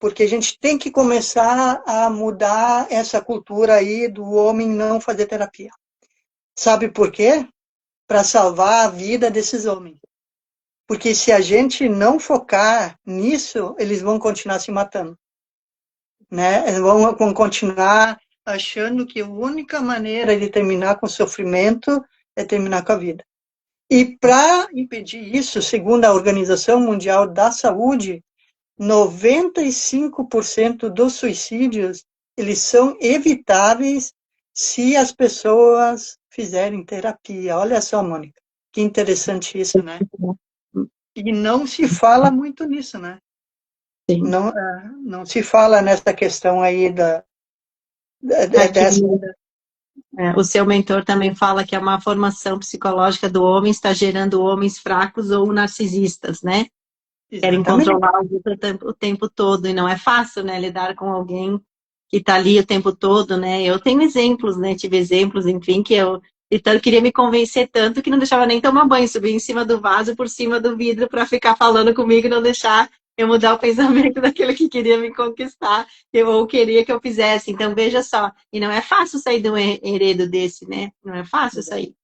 Speaker 2: porque a gente tem que começar a mudar essa cultura aí do homem não fazer terapia. Sabe por quê? Para salvar a vida desses homens. Porque se a gente não focar nisso, eles vão continuar se matando, né? Eles vão continuar achando que a única maneira de terminar com o sofrimento é terminar com a vida. E para impedir isso, segundo a Organização Mundial da Saúde, 95% dos suicídios, eles são evitáveis se as pessoas fizerem terapia. Olha só, Mônica, que interessante isso, né? E não se fala muito nisso, né?
Speaker 1: Sim.
Speaker 2: Não, não se fala nessa questão aí
Speaker 1: Aqui,
Speaker 2: dessa...
Speaker 1: o seu mentor também fala que é uma formação psicológica do homem está gerando homens fracos ou narcisistas, né? Querem
Speaker 2: Exatamente.
Speaker 1: controlar o tempo todo, e não é fácil, né, lidar com alguém que está ali o tempo todo, né? Eu tenho exemplos, né? Tive exemplos, enfim, que eu então, queria me convencer tanto que não deixava nem tomar banho, subia em cima do vaso, por cima do vidro, para ficar falando comigo e não deixar eu mudar o pensamento daquele que queria me conquistar, ou queria que eu fizesse. Então, veja só, e não é fácil sair de um heredo desse, né? Não é fácil sair.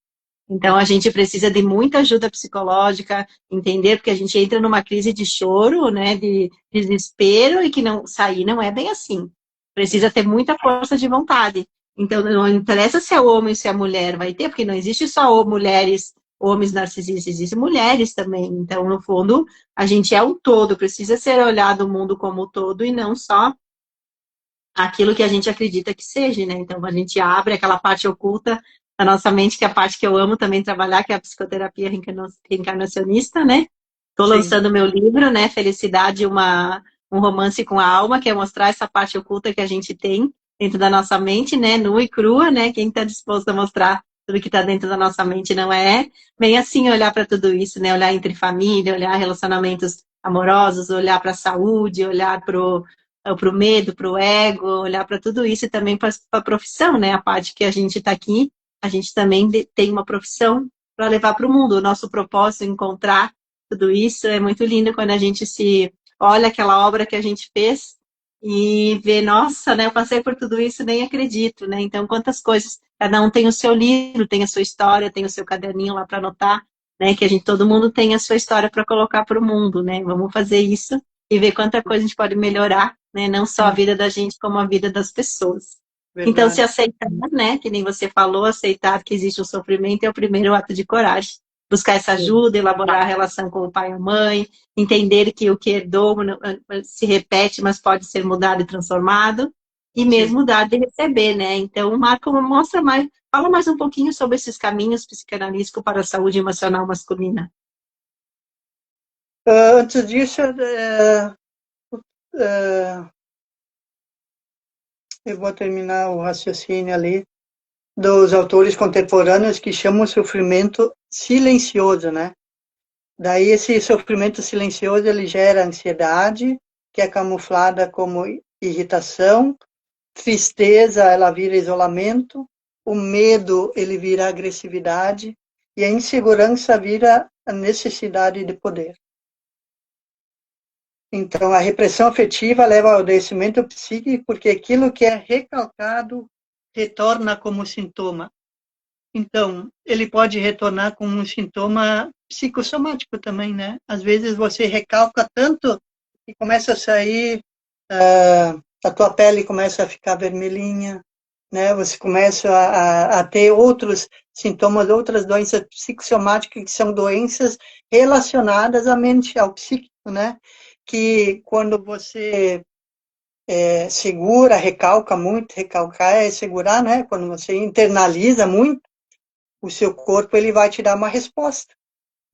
Speaker 1: Então, a gente precisa de muita ajuda psicológica, entender, porque a gente entra numa crise de choro, né, de desespero, e que não sair não é bem assim. Precisa ter muita força de vontade. Então, não interessa se é homem ou se é mulher, vai ter, porque não existe só mulheres, homens narcisistas, existem mulheres também. Então, no fundo, a gente é um todo, precisa ser olhado o mundo como um todo e não só aquilo que a gente acredita que seja, né? Então a gente abre aquela parte oculta da nossa mente, que é a parte que eu amo também trabalhar, que é a psicoterapia reencarnacionista, né? Estou
Speaker 2: Sim,
Speaker 1: lançando meu livro, né? Felicidade, um romance com a alma, que é mostrar essa parte oculta que a gente tem dentro da nossa mente, né? Nua e crua, né? Quem está disposto a mostrar tudo que está dentro da nossa mente não é bem assim olhar para tudo isso, né? Olhar entre família, olhar relacionamentos amorosos, olhar para a saúde, olhar para o medo, para o ego, olhar para tudo isso e também para a profissão, né? A parte que a gente está aqui, a gente também tem uma profissão para levar para o mundo. O nosso propósito, encontrar tudo isso, é muito lindo quando a gente se olha aquela obra que a gente fez e vê, nossa, né? Eu passei por tudo isso, nem acredito, né? Então, quantas coisas, cada um tem o seu livro, tem a sua história, tem o seu caderninho lá para anotar, né? Que todo mundo tem a sua história para colocar para o mundo, né? Vamos fazer isso e ver quanta coisa a gente pode melhorar, né? Não só a
Speaker 2: sim,
Speaker 1: vida da gente, como a vida das pessoas. Então, se
Speaker 2: verdade.
Speaker 1: aceitar, né? Que nem você falou, aceitar que existe um sofrimento é o primeiro ato de coragem. Buscar essa
Speaker 2: Sim,
Speaker 1: ajuda, elaborar a relação com o pai ou mãe, entender que o que herdou se repete, mas pode ser mudado e transformado, e
Speaker 2: sim.
Speaker 1: mesmo dar de receber, né? Então, o Marco mostra mais, fala mais um pouquinho sobre esses caminhos psicanalísticos para a saúde emocional masculina.
Speaker 2: Antes disso, é, eu vou terminar o raciocínio ali dos autores contemporâneos que chamam o sofrimento silencioso, né? Daí esse sofrimento silencioso ele gera ansiedade, que é camuflada como irritação, tristeza ela vira isolamento, o medo ele vira agressividade e a insegurança vira a necessidade de poder. Então, a repressão afetiva leva ao adoecimento psíquico porque aquilo que é recalcado retorna como sintoma. Então, ele pode retornar como um sintoma psicossomático também, né? Às vezes você recalca tanto que começa a sair, a tua pele começa a ficar vermelhinha, né? Você começa a ter outros sintomas, outras doenças psicossomáticas que são doenças relacionadas à mente, ao psíquico, né? Que quando você segura, recalca muito, recalcar é segurar, né? Quando você internaliza muito, o seu corpo ele vai te dar uma resposta,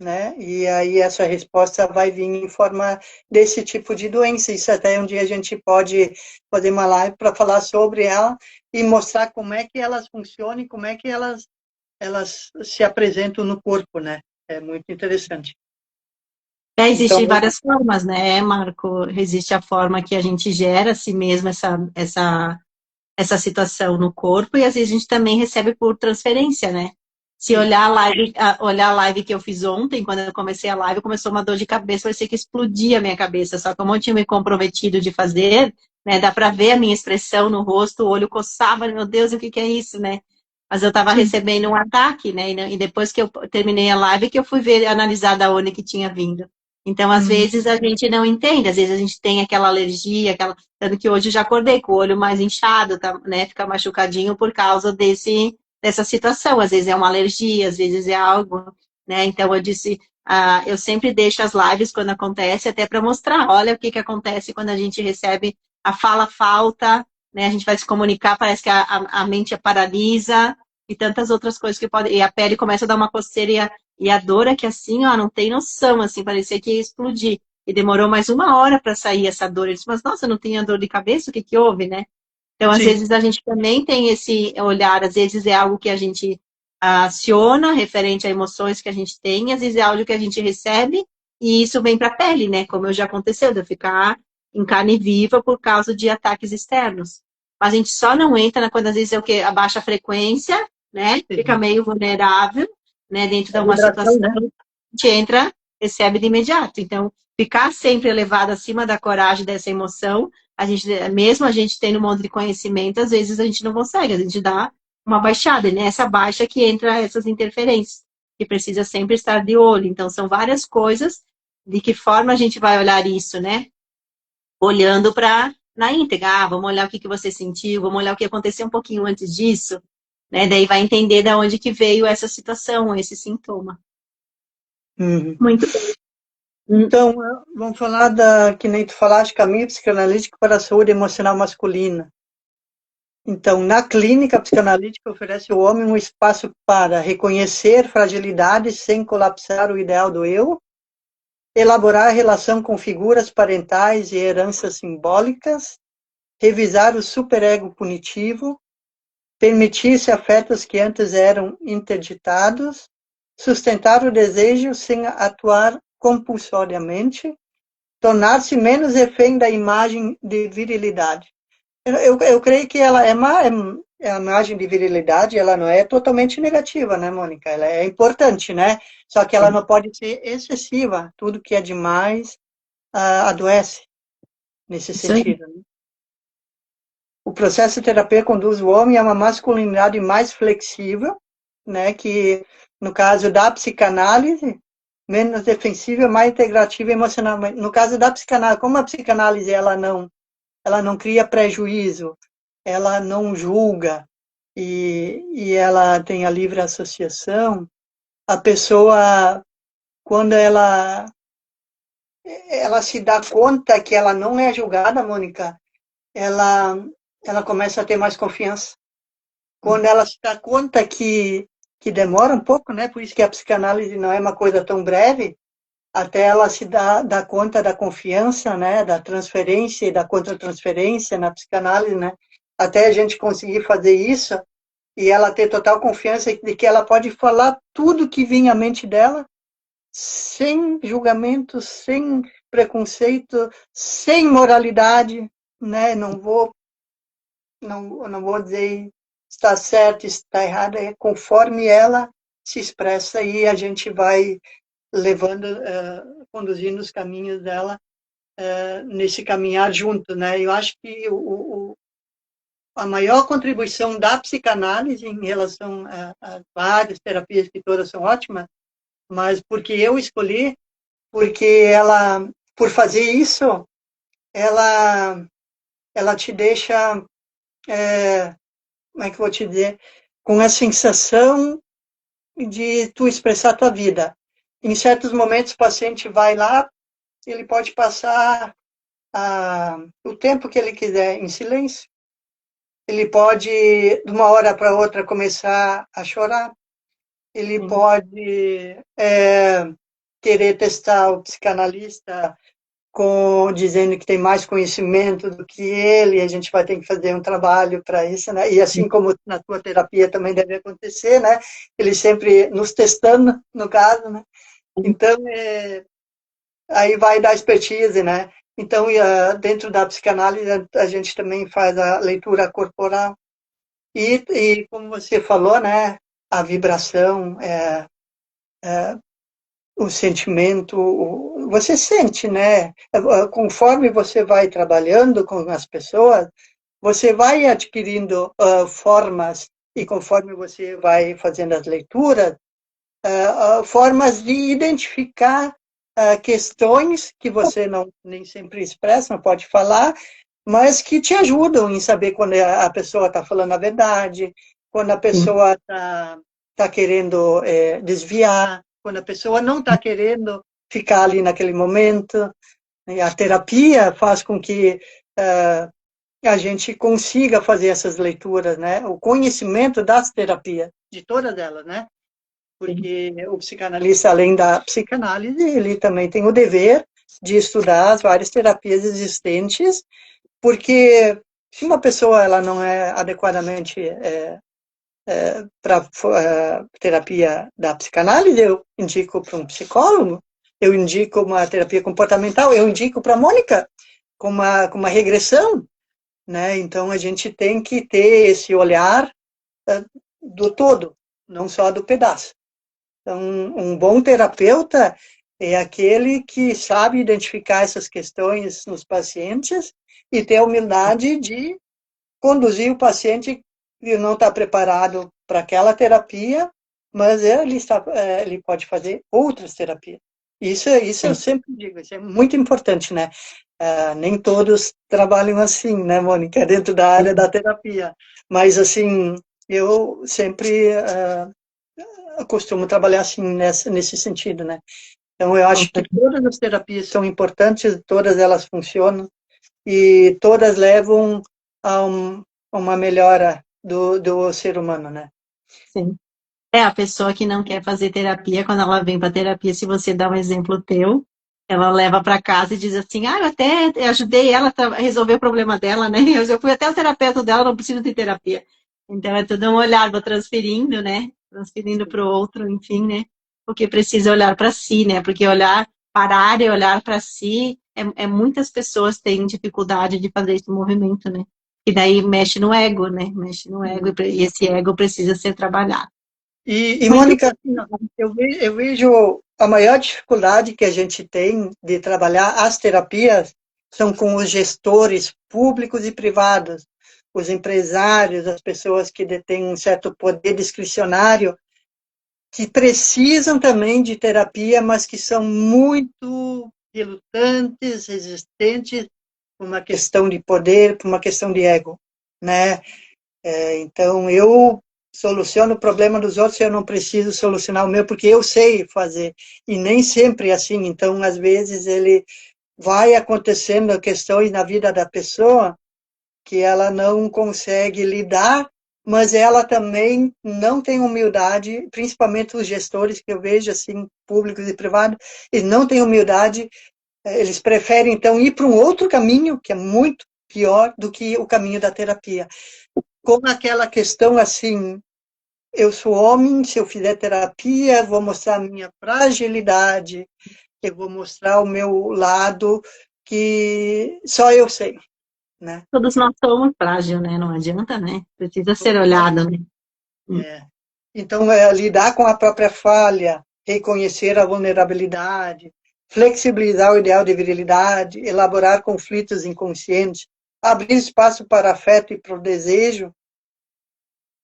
Speaker 2: né? E aí essa resposta vai vir em forma desse tipo de doença. Isso até um dia a gente pode fazer uma live para falar sobre ela e mostrar como é que elas funcionam e como é que elas se apresentam no corpo, né? É muito interessante. Então,
Speaker 1: Existem várias formas, né, Marco? Existe a forma que a gente gera a si mesmo essa situação no corpo, e às vezes a gente também recebe por transferência, né? Se olhar a live que eu fiz ontem, quando eu comecei a live, começou uma dor de cabeça, parecia que explodia a minha cabeça. Só que como eu tinha me comprometido de fazer, né, dá para ver a minha expressão no rosto, o olho coçava, meu Deus, o que que é isso, né? Mas eu estava
Speaker 2: sim,
Speaker 1: recebendo um ataque, né? E depois que eu terminei a live, que eu fui ver, analisar da onde que tinha vindo. Então, às vezes, a gente não entende, às vezes a gente tem aquela alergia, tanto que hoje eu já acordei com o olho mais inchado, tá, né? Fica machucadinho por causa dessa situação. Às vezes é uma alergia, às vezes é algo, né? Então eu disse, eu sempre deixo as lives quando acontece, até para mostrar, olha o que acontece quando a gente recebe a fala falta, né? A gente vai se comunicar, parece que a mente paralisa e tantas outras coisas que podem. E a pele começa a dar uma coceira e a dor é que assim, ó, não tem noção, assim, parecia que ia explodir. E demorou mais 1 hora para sair essa dor. Eu disse, mas nossa, não tinha dor de cabeça? O que que houve, né? Então, às
Speaker 2: sim.
Speaker 1: vezes, a gente também tem esse olhar, às vezes é algo que a gente aciona, referente a emoções que a gente tem, às vezes é algo que a gente recebe, e isso vem para a pele, né? Como já aconteceu, de eu ficar em carne viva por causa de ataques externos. Mas a gente só não entra quando às vezes é o que? A baixa frequência, né? Fica meio vulnerável, né? Dentro de
Speaker 2: A
Speaker 1: uma
Speaker 2: vibração,
Speaker 1: situação,
Speaker 2: né?
Speaker 1: a gente entra, recebe de imediato. Então, ficar sempre elevado acima da coragem dessa emoção, mesmo a gente tendo um monte de conhecimento, às vezes a gente não consegue, a gente dá uma baixada, e nessa baixa que entra essas interferências, que precisa sempre estar de olho. Então, são várias coisas, de que forma a gente vai olhar isso, né? Olhando para na íntegra, vamos olhar o que você sentiu, vamos olhar o que aconteceu um pouquinho antes disso, né? Daí vai entender de onde que veio essa situação, esse sintoma.
Speaker 2: Uhum.
Speaker 1: Muito bem.
Speaker 2: Então, vamos falar que nem tu falaste, caminho psicanalítico para a saúde emocional masculina. Então, na clínica psicanalítica oferece ao homem um espaço para reconhecer fragilidades sem colapsar o ideal do eu, elaborar a relação com figuras parentais e heranças simbólicas, revisar o superego punitivo, permitir-se afetos que antes eram interditados, sustentar o desejo sem atuar compulsoriamente, tornar-se menos refém da imagem de virilidade. Eu creio que ela é a imagem de virilidade, ela não é totalmente negativa, né, Mônica? Ela é importante, né? Só que ela não pode ser excessiva. Tudo que é demais adoece nesse
Speaker 1: Isso aí.
Speaker 2: sentido. Né? O processo de terapia conduz o homem a uma masculinidade mais flexível, né? Que no caso da psicanálise, menos defensiva, mais integrativa emocionalmente. No caso da psicanálise, como a psicanálise ela não cria prejuízo, ela não julga e ela tem a livre associação, a pessoa, quando ela se dá conta que ela não é julgada, Mônica, ela, ela começa a ter mais confiança. Quando ela se dá conta que demora um pouco, né? Por isso que a psicanálise não é uma coisa tão breve, até ela se dá conta da confiança, né, da transferência e da contratransferência na psicanálise, né, até a gente conseguir fazer isso e ela ter total confiança de que ela pode falar tudo que vinha à mente dela, sem julgamento, sem preconceito, sem moralidade, né, não vou dizer está certo, está errado, é conforme ela se expressa e a gente vai levando, conduzindo os caminhos dela nesse caminhar junto, né? Eu acho que a maior contribuição da psicanálise em relação a várias terapias que todas são ótimas, mas porque eu escolhi, porque ela, por fazer isso, ela, ela te deixa, como é que eu vou te dizer, com a sensação de tu expressar a tua vida. Em certos momentos, o paciente vai lá, ele pode passar o tempo que ele quiser em silêncio. Ele pode, de uma hora para outra, começar a chorar. Ele
Speaker 1: Sim.
Speaker 2: pode querer testar o psicanalista dizendo que tem mais conhecimento do que ele, e a gente vai ter que fazer um trabalho para isso, né? E assim como na tua terapia também deve acontecer, né? Ele sempre nos testando, no caso, né? Então, aí vai da expertise, né? Então, dentro da psicanálise, a gente também faz a leitura corporal. E como você falou, né? A vibração, o sentimento, você sente, né? Conforme você vai trabalhando com as pessoas, você vai adquirindo formas, e conforme você vai fazendo as leituras, formas de identificar questões que você não nem sempre expressa, não pode falar, mas que te ajudam em saber quando a pessoa está falando a verdade, quando a
Speaker 1: Sim.
Speaker 2: pessoa está querendo desviar, quando a pessoa não está querendo ficar ali naquele momento. E a terapia faz com que a gente consiga fazer essas leituras, né? O conhecimento das terapias, de todas elas, né?
Speaker 1: Sim.
Speaker 2: Porque o psicanalista, além da psicanálise, ele também tem o dever de estudar as várias terapias existentes, porque se uma pessoa ela não é adequadamente para terapia da psicanálise, eu indico para um psicólogo, eu indico uma terapia comportamental, eu indico para a Mônica com uma regressão, né? Então a gente tem que ter esse olhar do todo, não só do pedaço. Então, um bom terapeuta é aquele que sabe identificar essas questões nos pacientes e ter a humildade de conduzir o paciente que não está preparado para aquela terapia, mas ele pode fazer outras terapias. Isso eu
Speaker 1: Sim.
Speaker 2: sempre digo, isso é muito importante, né? Nem todos trabalham assim, né, Mônica, dentro da área da terapia. Mas, assim, eu sempre costumo trabalhar assim nesse sentido, né? Então, eu
Speaker 1: Com
Speaker 2: acho que
Speaker 1: certeza.
Speaker 2: todas as terapias são importantes, todas elas funcionam e todas levam a, a uma melhora do ser humano, né?
Speaker 1: Sim. É a pessoa que não quer fazer terapia, quando ela vem para terapia, se você dá um exemplo teu, ela leva para casa e diz assim: ah, eu até ajudei ela a resolver o problema dela, né? Eu fui até o terapeuta dela, não preciso de terapia. Então é tudo um olhar, vou transferindo, né? Transferindo para o outro, enfim, né? Porque precisa olhar para si, né? Porque parar e olhar para si, muitas pessoas têm dificuldade de fazer esse movimento, né? E daí mexe no ego, né? Mexe no ego, e esse ego precisa ser trabalhado. Muito
Speaker 2: Mônica, assim, ó, eu vejo a maior dificuldade que a gente tem de trabalhar as terapias são com os gestores públicos e privados, os empresários, as pessoas que detêm um certo poder discricionário, que precisam também de terapia, mas que são muito relutantes, resistentes, por uma questão de poder, por uma questão de ego, né? Então, eu soluciono o problema dos outros, eu não preciso solucionar o meu, porque eu sei fazer, e nem sempre é assim. Então, às vezes, ele vai acontecendo questões na vida da pessoa que ela não consegue lidar, mas ela também não tem humildade, principalmente os gestores que eu vejo, assim, públicos e privados, eles não têm humildade, eles preferem, então, ir para um outro caminho, que é muito pior do que o caminho da terapia. Com aquela questão, assim, eu sou homem, se eu fizer terapia, vou mostrar a minha fragilidade, eu vou mostrar o meu lado que só eu sei, né?
Speaker 1: Todos nós somos frágil, né? Não adianta, né? Precisa ser olhado, né?
Speaker 2: É. Então, lidar com a própria falha, reconhecer a vulnerabilidade, flexibilizar o ideal de virilidade, elaborar conflitos inconscientes, abrir espaço para afeto e para o desejo,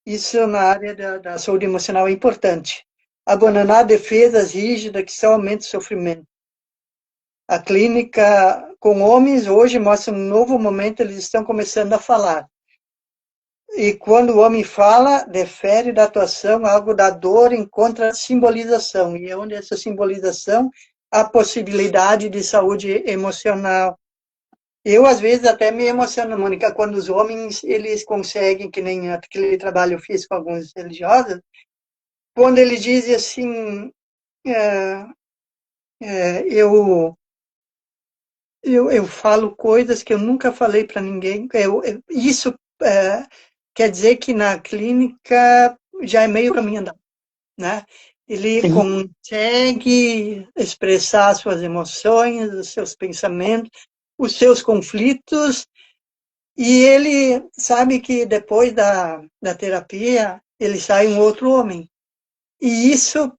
Speaker 2: isso na área da saúde emocional é importante. Abandonar defesas rígidas que só aumentam o sofrimento. A clínica com homens hoje mostra um novo momento, eles estão começando a falar. E quando o homem fala, defere da atuação algo da dor, encontra simbolização. E é onde essa simbolização, a possibilidade de saúde emocional. Eu, às vezes, até me emociono, Mônica, quando os homens, eles conseguem, que nem aquele trabalho eu fiz com alguns religiosos, quando eles dizem assim, é, eu falo coisas que eu nunca falei para ninguém. Isso quer dizer que na clínica já é meio caminho andado, né? Ele
Speaker 1: Sim.
Speaker 2: consegue expressar suas emoções, os seus pensamentos, os seus conflitos, e ele sabe que depois da terapia ele sai um outro homem. E isso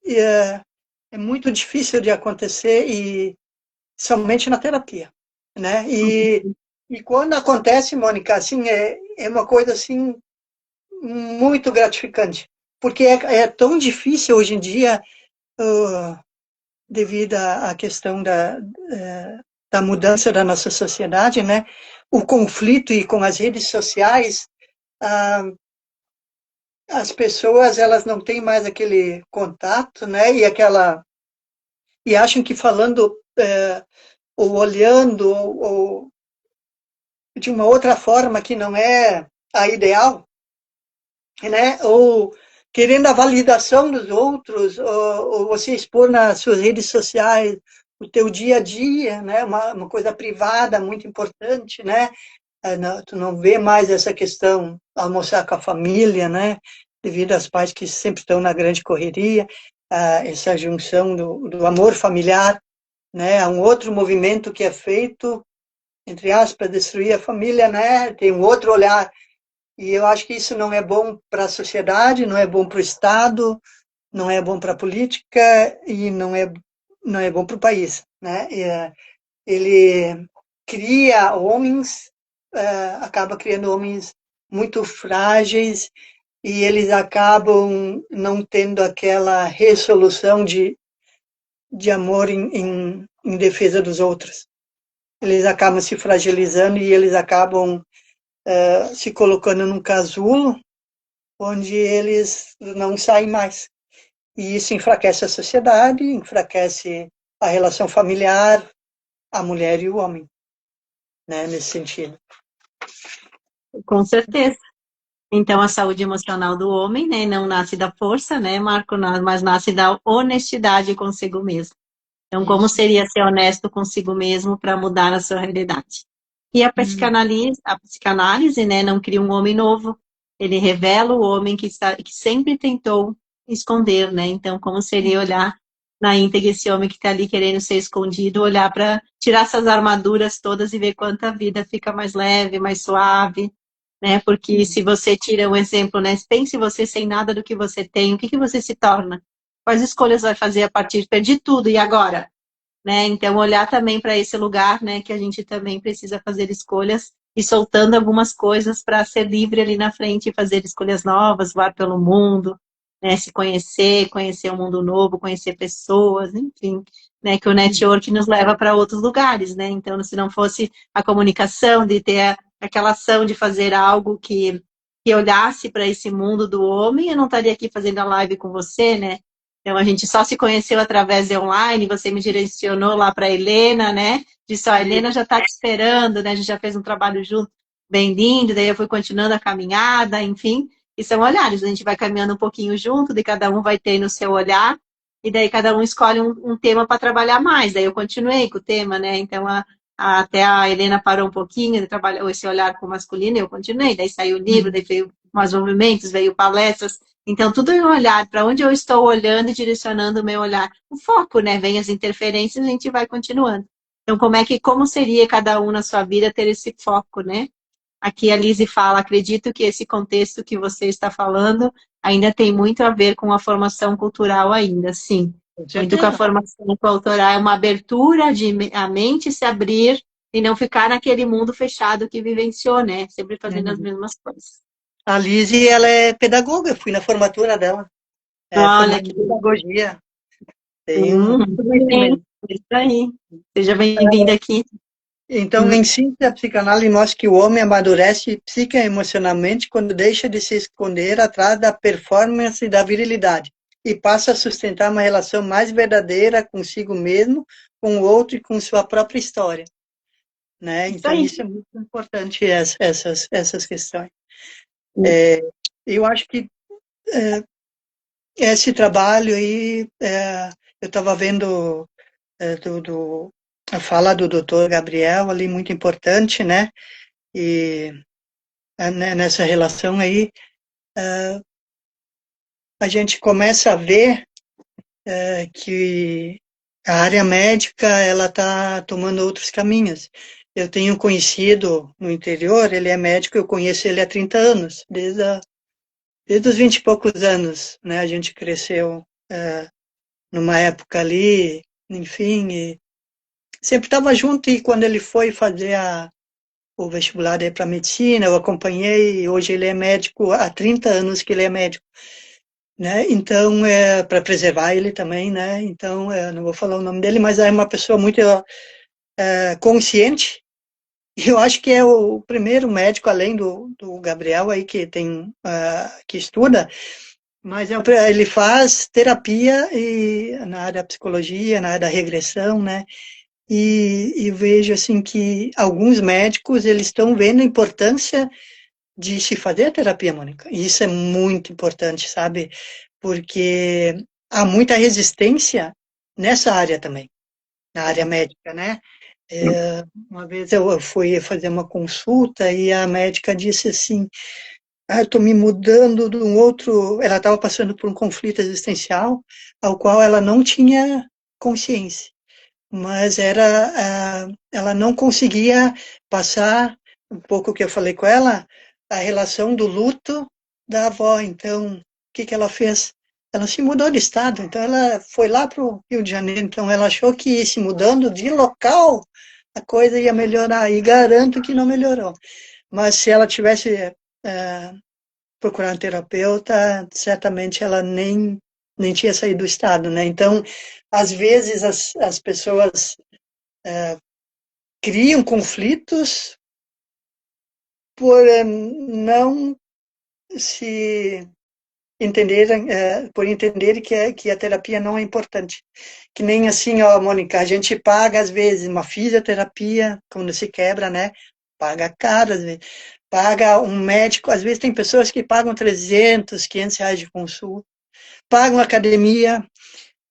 Speaker 2: é, é muito difícil de acontecer e somente na terapia, né? E quando acontece, Mônica, assim, é uma coisa assim muito gratificante, porque é tão difícil hoje em dia, uh, devido à questão da mudança da nossa sociedade, né? O conflito e com as redes sociais, uh, as pessoas elas não têm mais aquele contato, né? E acham que falando ou olhando ou de uma outra forma que não é a ideal, né? Ou querendo a validação dos outros, ou você expor nas suas redes sociais o teu dia a dia, né? Uma coisa privada muito importante, né? Tu não vê mais essa questão almoçar com a família, né? Devido aos pais que sempre estão na grande correria, essa junção do amor familiar, né? Há um outro movimento que é feito, entre aspas, destruir a família, né? Tem um outro olhar. E eu acho que isso não é bom para a sociedade, não é bom para o Estado, não é bom para a política e não é bom para o país, né? Ele cria homens, acaba criando homens muito frágeis e eles acabam não tendo aquela resolução de amor em defesa dos outros. Eles acabam se fragilizando e eles acabam se colocando num casulo onde eles não saem mais. E isso enfraquece a sociedade, enfraquece a relação familiar, a mulher e o homem, né, nesse sentido.
Speaker 1: Com certeza. Então, a saúde emocional do homem, né, não nasce da força, né, Marco, mas nasce da honestidade consigo mesmo. Então, como
Speaker 2: Isso.
Speaker 1: seria ser honesto consigo mesmo para mudar a sua realidade? E a psicanálise, né, não cria um homem novo, ele revela o homem que sempre tentou esconder, né? Então, como seria olhar na íntegra esse homem que está ali querendo ser escondido, olhar para tirar essas armaduras todas e ver quanta vida fica mais leve, mais suave, né? Porque se você tira um exemplo, né? Pense você sem nada do que você tem, o que você se torna? Quais escolhas vai fazer a partir de perder tudo e agora? Né? Então, olhar também para esse lugar, né, que a gente também precisa fazer escolhas e soltando algumas coisas para ser livre ali na frente e fazer escolhas novas, voar pelo mundo, né, se conhecer, conhecer um mundo novo, conhecer pessoas, enfim, né, que o network nos leva para outros lugares, né? Então, se não fosse a comunicação, de ter aquela ação de fazer algo que olhasse para esse mundo do homem, eu não estaria aqui fazendo a live com você, né? Então, a gente só se conheceu através de online, você me direcionou lá para a Helena, né? Disse, ó, a Helena já está te esperando, né? A gente já fez um trabalho junto, bem lindo, daí eu fui continuando a caminhada, enfim. E são olhares, a gente vai caminhando um pouquinho junto, daí cada um vai ter no seu olhar, e daí cada um escolhe um tema para trabalhar mais. Daí eu continuei com o tema, né? Então, até a Helena parou um pouquinho, trabalhou esse olhar com o masculino, eu continuei. Daí saiu o livro, daí veio mais movimentos, veio palestras, então, tudo é um olhar, para onde eu estou olhando e direcionando o meu olhar. O foco, né? Vem as interferências, a gente vai continuando. Então, como seria cada um na sua vida ter esse foco, né? Aqui a Lise fala, acredito que esse contexto que você está falando ainda tem muito a ver com a formação cultural ainda, sim.
Speaker 2: Com
Speaker 1: Muito com a
Speaker 2: certeza.
Speaker 1: formação cultural, é uma abertura de a mente se abrir e não ficar naquele mundo fechado que vivenciou, né? Sempre fazendo as mesmas coisas.
Speaker 2: A Lise, ela é pedagoga, eu fui na formatura dela. É
Speaker 1: Olha
Speaker 2: formada
Speaker 1: que
Speaker 2: em pedagogia. Tem
Speaker 1: muito bem.
Speaker 2: conhecimento.
Speaker 1: É isso aí. Seja bem-vinda aqui.
Speaker 2: Então, em síntese, a psicanálise mostra que o homem amadurece psique e emocionalmente quando deixa de se esconder atrás da performance e da virilidade e passa a sustentar uma relação mais verdadeira consigo mesmo, com o outro e com sua própria história. né?
Speaker 1: Isso
Speaker 2: Então,
Speaker 1: aí.
Speaker 2: isso é muito importante, essas questões. Eu acho que esse trabalho aí, eu estava vendo a fala do doutor Gabriel ali, muito importante, né? E nessa relação aí, a gente começa a ver que a área médica ela está tomando outros caminhos. Eu tenho conhecido no interior, ele é médico, eu conheço ele há 30 anos, desde os 20 e poucos anos, né? A gente cresceu numa época ali, enfim, e sempre estava junto, e quando ele foi fazer o vestibular para medicina, eu acompanhei, e hoje ele é médico, há 30 anos que ele é médico, né? Então, para preservar ele também, né? Então, não vou falar o nome dele, mas é uma pessoa muito consciente. E eu acho que é o primeiro médico, além do Gabriel aí que tem que estuda, mas ele faz terapia e na área da psicologia, na área da regressão, né? E vejo assim que alguns médicos eles estão vendo a importância de se fazer a terapia, Mônica. E isso é muito importante, sabe? Porque há muita resistência nessa área também, na área médica, né? Uma vez eu fui fazer uma consulta e a médica disse assim: eu estou me mudando de um outro. Ela estava passando por um conflito existencial ao qual ela não tinha consciência, mas ela não conseguia passar um pouco que eu falei com ela, a relação do luto da avó. Então, o que que ela fez? Ela se mudou de estado, então ela foi lá para o Rio de Janeiro, então ela achou que se mudando de local a coisa ia melhorar, e garanto que não melhorou. Mas se ela tivesse procurado um terapeuta, certamente ela nem tinha saído do estado, né? Então, às vezes as pessoas criam conflitos por não se entenderem, por entenderem que a terapia não é importante. Que nem assim, ó, Mônica, a gente paga às vezes uma fisioterapia, quando se quebra, né? Paga caro, às vezes. Paga um médico, às vezes tem pessoas que pagam 300, R$ 500 de consulta, pagam academia,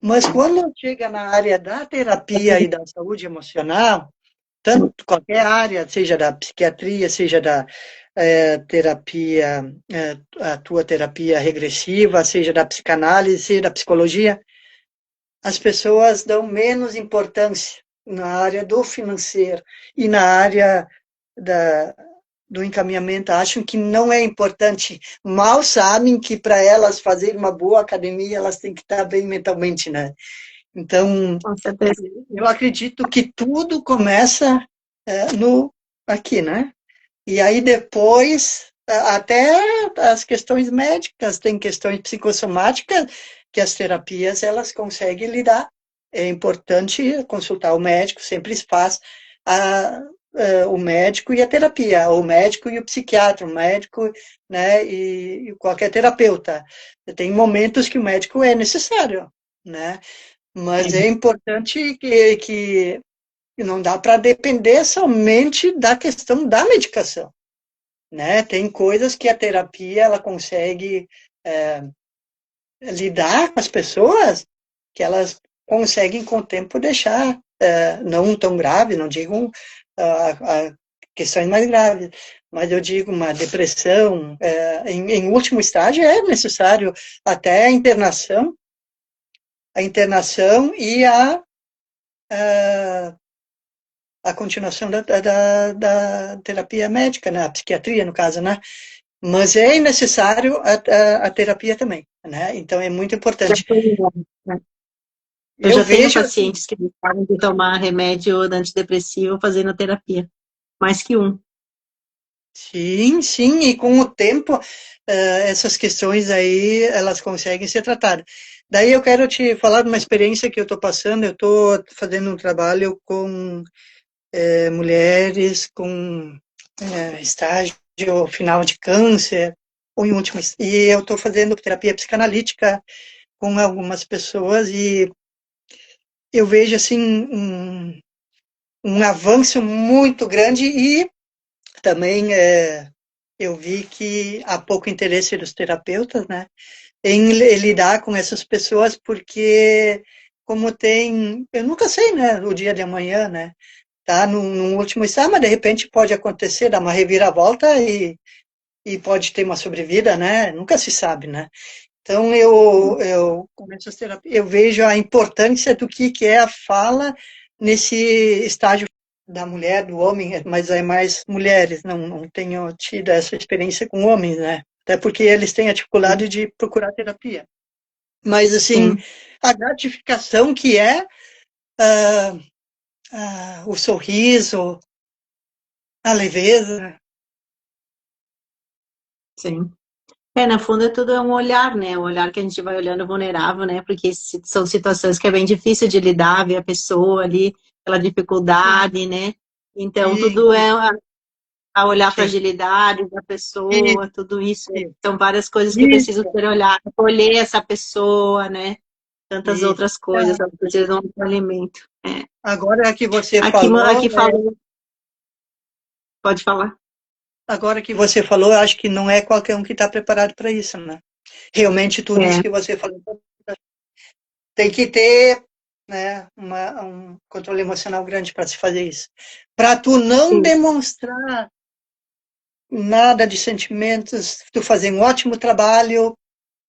Speaker 2: mas quando chega na área da terapia e da saúde emocional, tanto qualquer área, seja da psiquiatria, seja da terapia, a tua terapia regressiva, seja da psicanálise, seja da psicologia, as pessoas dão menos importância na área do financeiro e na área da, do encaminhamento, acham que não é importante, mal sabem que para elas fazerem uma boa academia, elas têm que estar bem mentalmente, né? Então,
Speaker 1: Com certeza.
Speaker 2: eu acredito que tudo começa no aqui, né? E aí depois, até as questões médicas, tem questões psicossomáticas que as terapias elas conseguem lidar. É importante consultar o médico, sempre se faz o médico e a terapia, o médico e o psiquiatra, o médico, né, e qualquer terapeuta. Tem momentos que o médico é necessário, né? Mas é importante que não dá para depender somente da questão da medicação, né? Tem coisas que a terapia ela consegue lidar com as pessoas que elas conseguem com o tempo deixar não tão grave, não digo questões mais graves, mas eu digo uma depressão em último estágio é necessário até a internação e a continuação da terapia médica, né? A psiquiatria, no caso, né? Mas é necessário a terapia também, né? Então é muito importante.
Speaker 1: Eu
Speaker 2: Eu
Speaker 1: já tenho
Speaker 2: vejo assim,
Speaker 1: pacientes que param de tomar remédio antidepressivo fazendo terapia. Mais que um.
Speaker 2: sim, sim, e com o tempo essas questões aí elas conseguem ser tratadas. Daí eu quero te falar de uma experiência que eu estou passando. Eu estou fazendo um trabalho com mulheres com estágio final de câncer, ou em último, e eu estou fazendo terapia psicanalítica com algumas pessoas e eu vejo assim um avanço muito grande e também eu vi que há pouco interesse dos terapeutas, né, em lidar com essas pessoas, porque como tem, eu nunca sei, né, o dia de amanhã, né, tá no último estágio, mas de repente pode acontecer, dar uma reviravolta e pode ter uma sobrevida, né, nunca se sabe, né. Então eu começo a terapia, eu vejo a importância do que é a fala nesse estágio da mulher, do homem, mas é mais mulheres, não tenho tido essa experiência com homens, né? Até porque eles têm a dificuldade de procurar terapia. Mas, assim,
Speaker 1: Sim,
Speaker 2: a gratificação que é ah, o sorriso, a leveza.
Speaker 1: sim. Na fundo, tudo é um olhar, né? O olhar que a gente vai olhando vulnerável, né? Porque são situações que é bem difícil de lidar, ver a pessoa ali, aquela
Speaker 2: Sim,
Speaker 1: dificuldade, né? Então,
Speaker 2: sim,
Speaker 1: tudo é a olhar a
Speaker 2: sim,
Speaker 1: fragilidade da pessoa, tudo isso.
Speaker 2: isso,
Speaker 1: São várias coisas que precisam
Speaker 2: isso,
Speaker 1: ser olhadas. Acolher essa pessoa, né? Tantas
Speaker 2: isso.
Speaker 1: outras coisas, elas precisam de um alimento. É.
Speaker 2: Agora que você
Speaker 1: Aqui
Speaker 2: falou,
Speaker 1: falou, pode falar.
Speaker 2: agora que você falou, eu acho que não é qualquer um que está preparado para isso, né? Realmente tudo isso
Speaker 1: É,
Speaker 2: que você falou tem que ter, né, um controle emocional grande para se fazer isso. Para tu não
Speaker 1: isso,
Speaker 2: demonstrar nada de sentimentos, tu fazer um ótimo trabalho,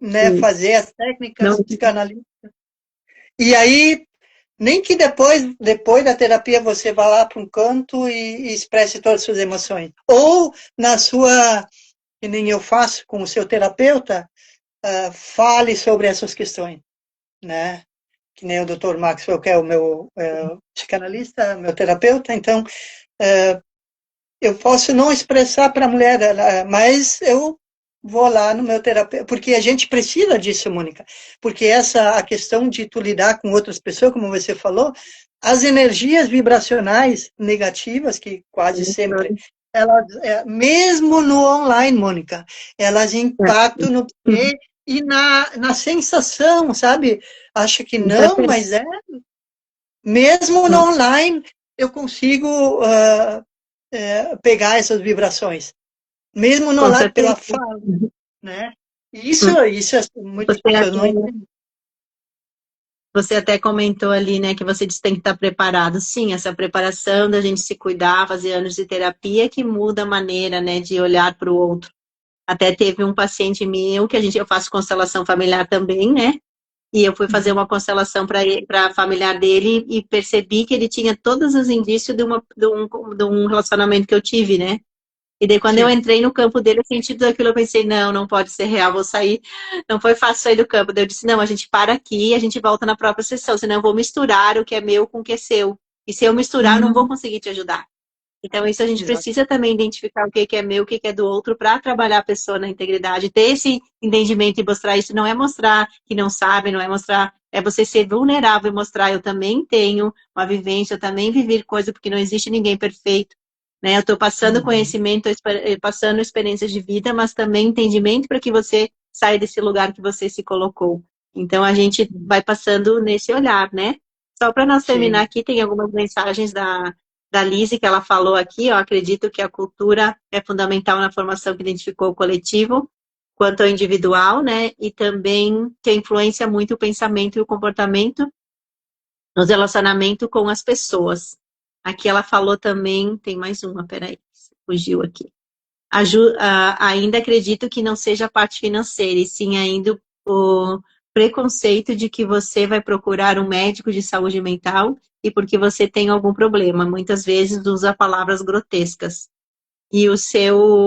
Speaker 2: né,
Speaker 1: isso.
Speaker 2: fazer as
Speaker 1: Não,
Speaker 2: técnicas psicanalíticas. E aí, nem que depois da terapia você vá lá para um canto e expresse todas as suas emoções. Ou na sua, que nem eu faço com o seu terapeuta, fale sobre essas questões, né? Que nem o Dr. Maxwell, que é o meu psicanalista, meu terapeuta, então eu posso não expressar para a mulher, mas eu vou lá no meu terapeuta, porque a gente precisa disso, Mônica, porque a questão de tu lidar com outras pessoas, como você falou, as energias vibracionais negativas, que quase sempre, elas, mesmo no online, Mônica, elas impactam no e na sensação, sabe? Acha que
Speaker 1: com
Speaker 2: não,
Speaker 1: certeza.
Speaker 2: mas mesmo no online, eu consigo pegar essas vibrações, mesmo no
Speaker 1: Com
Speaker 2: online, pela
Speaker 1: certeza.
Speaker 2: fala, né? Isso muitas
Speaker 1: Você
Speaker 2: pessoas
Speaker 1: até,
Speaker 2: não entendem.
Speaker 1: você até comentou ali, né, que você disse que tem que estar preparado. Sim, essa preparação da gente se cuidar, fazer anos de terapia, que muda a maneira, né, de olhar para o outro. Até teve um paciente meu, eu faço constelação familiar também, né? E eu fui fazer uma constelação para a familiar dele e percebi que ele tinha todos os indícios de um relacionamento que eu tive, né? E daí, quando eu
Speaker 2: Sim.
Speaker 1: entrei no campo dele, eu senti tudo aquilo, eu pensei, não, não pode ser real, vou sair. Não foi fácil sair do campo. Daí eu disse, não, a gente para aqui e a gente volta na própria sessão, senão eu vou misturar o que é meu com o que é seu. E se eu misturar, eu não vou conseguir te ajudar. Então, isso a gente
Speaker 2: Exato.
Speaker 1: precisa também identificar o que é meu, o que é do outro, para trabalhar a pessoa na integridade. Ter esse entendimento e mostrar isso não é mostrar que não sabe, não é mostrar, é você ser vulnerável e mostrar eu também tenho uma vivência, eu também vivi coisa, porque não existe ninguém perfeito. Né? Eu estou passando conhecimento, passando experiências de vida, mas também entendimento para que você saia desse lugar que você se colocou. Então, a gente vai passando nesse olhar, né? Só para nós terminar
Speaker 2: Sim.
Speaker 1: aqui, tem algumas mensagens da Lise, que ela falou aqui, eu acredito que a cultura é fundamental na formação que identificou o coletivo, quanto ao individual, né, e também que influencia muito o pensamento e o comportamento nos relacionamentos com as pessoas. Aqui ela falou também, tem mais uma, peraí, fugiu aqui. Ainda acredito que não seja a parte financeira, e sim ainda o preconceito de que você vai procurar um médico de saúde mental e porque você tem algum problema. Muitas vezes usa palavras grotescas. E o seu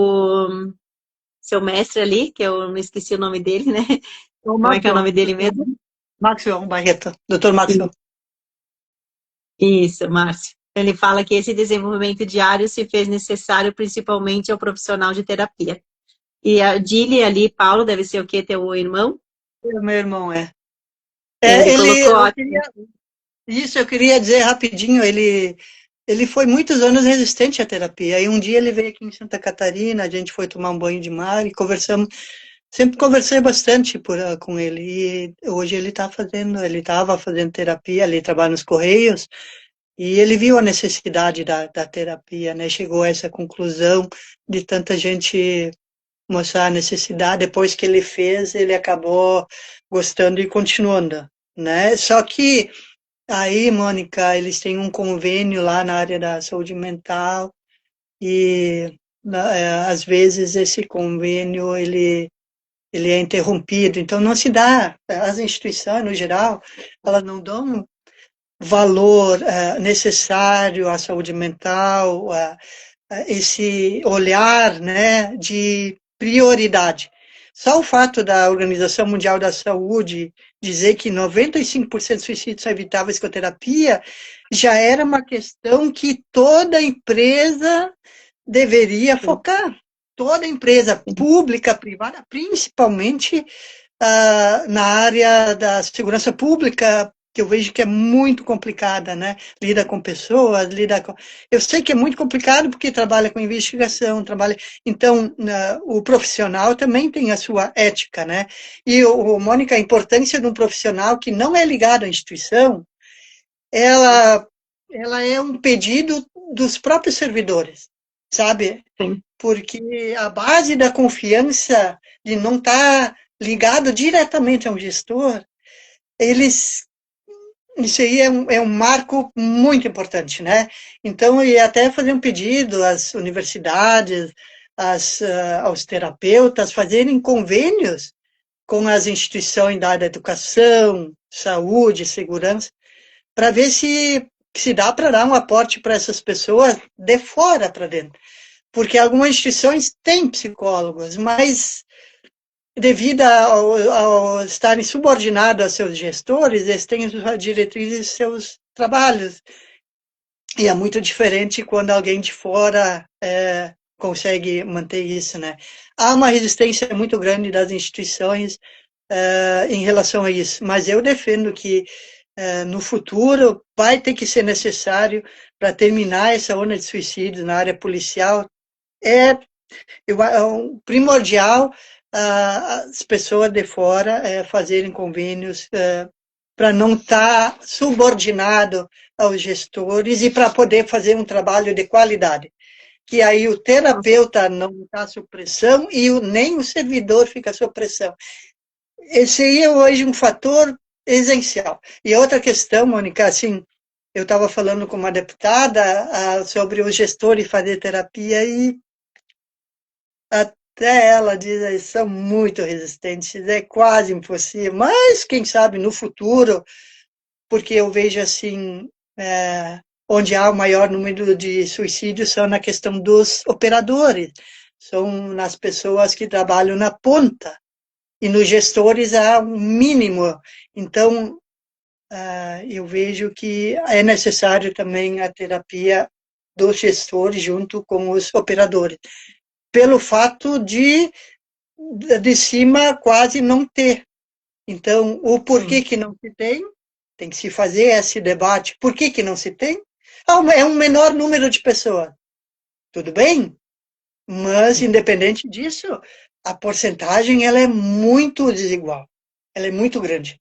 Speaker 1: mestre ali, que eu não esqueci o nome dele, né?
Speaker 2: O
Speaker 1: Como é que é o
Speaker 2: Maxwell,
Speaker 1: nome dele
Speaker 2: Dr.
Speaker 1: mesmo?
Speaker 2: Maxwell Barreto, Dr. Maxwell.
Speaker 1: Isso, Márcio. Ele fala que esse desenvolvimento diário se fez necessário principalmente ao profissional de terapia. E a Dili ali, Paulo, deve ser o quê? Teu irmão?
Speaker 2: Meu irmão é.
Speaker 1: Ele colocou,
Speaker 2: Eu queria, isso eu queria dizer rapidinho, ele foi muitos anos resistente à terapia. Aí um dia ele veio aqui em Santa Catarina, a gente foi tomar um banho de mar e conversamos. Sempre conversei bastante com ele. E hoje ele estava fazendo terapia, ele trabalha nos Correios E ele viu a necessidade da terapia, né? Chegou a essa conclusão de tanta gente mostrar a necessidade. Depois que ele fez, ele acabou gostando e continuando, né? Só que aí, Mônica, eles têm um convênio lá na área da saúde mental e às vezes esse convênio ele é interrompido, então não se dá, as instituições no geral, elas não dão valor necessário à saúde mental, esse olhar, né, de prioridade. Só o fato da Organização Mundial da Saúde dizer que 95% de suicídios são evitáveis com a terapia, já era uma questão que toda empresa deveria focar. Toda empresa pública, privada, principalmente na área da segurança pública, que eu vejo que é muito complicada, né? Lida com pessoas, lida com... Eu sei que é muito complicado porque trabalha com investigação, trabalha... Então, o profissional também tem a sua ética, né? E, Mônica, a importância de um profissional que não é ligado à instituição, ela, ela é um pedido dos próprios servidores, sabe?
Speaker 1: Sim.
Speaker 2: Porque a base da confiança de não estar ligado diretamente a um gestor, eles isso aí é um marco muito importante, né? Então, eu ia até fazer um pedido às universidades, aos terapeutas, fazerem convênios com as instituições da área da educação, saúde, segurança, para ver se dá para dar um aporte para essas pessoas de fora para dentro. Porque algumas instituições têm psicólogos, mas devido ao estarem subordinados a seus gestores, eles têm as diretrizes de seus trabalhos. E é muito diferente quando alguém de fora consegue manter isso, né? Há uma resistência muito grande das instituições em relação a isso, mas eu defendo que no futuro vai ter que ser necessário para terminar essa onda de suicídios na área policial, é primordial as pessoas de fora fazerem convênios para não estar subordinado aos gestores e para poder fazer um trabalho de qualidade. Que aí o terapeuta não está sob pressão e nem o servidor fica sob pressão. Esse aí é hoje um fator essencial. E outra questão, Mônica, assim, eu estava falando com uma deputada sobre os gestores fazer terapia e até ela diz, eles são muito resistentes, é quase impossível, mas quem sabe no futuro, porque eu vejo assim, onde há o maior número de suicídios são na questão dos operadores, são nas pessoas que trabalham na ponta, e nos gestores há um mínimo, então eu vejo que é necessário também a terapia dos gestores junto com os operadores, pelo fato de cima quase não ter. Então, o porquê que não se tem que se fazer esse debate. Por que não se tem? É um menor número de pessoas. Tudo bem? Mas, independente disso, a porcentagem ela é muito desigual. Ela é muito grande.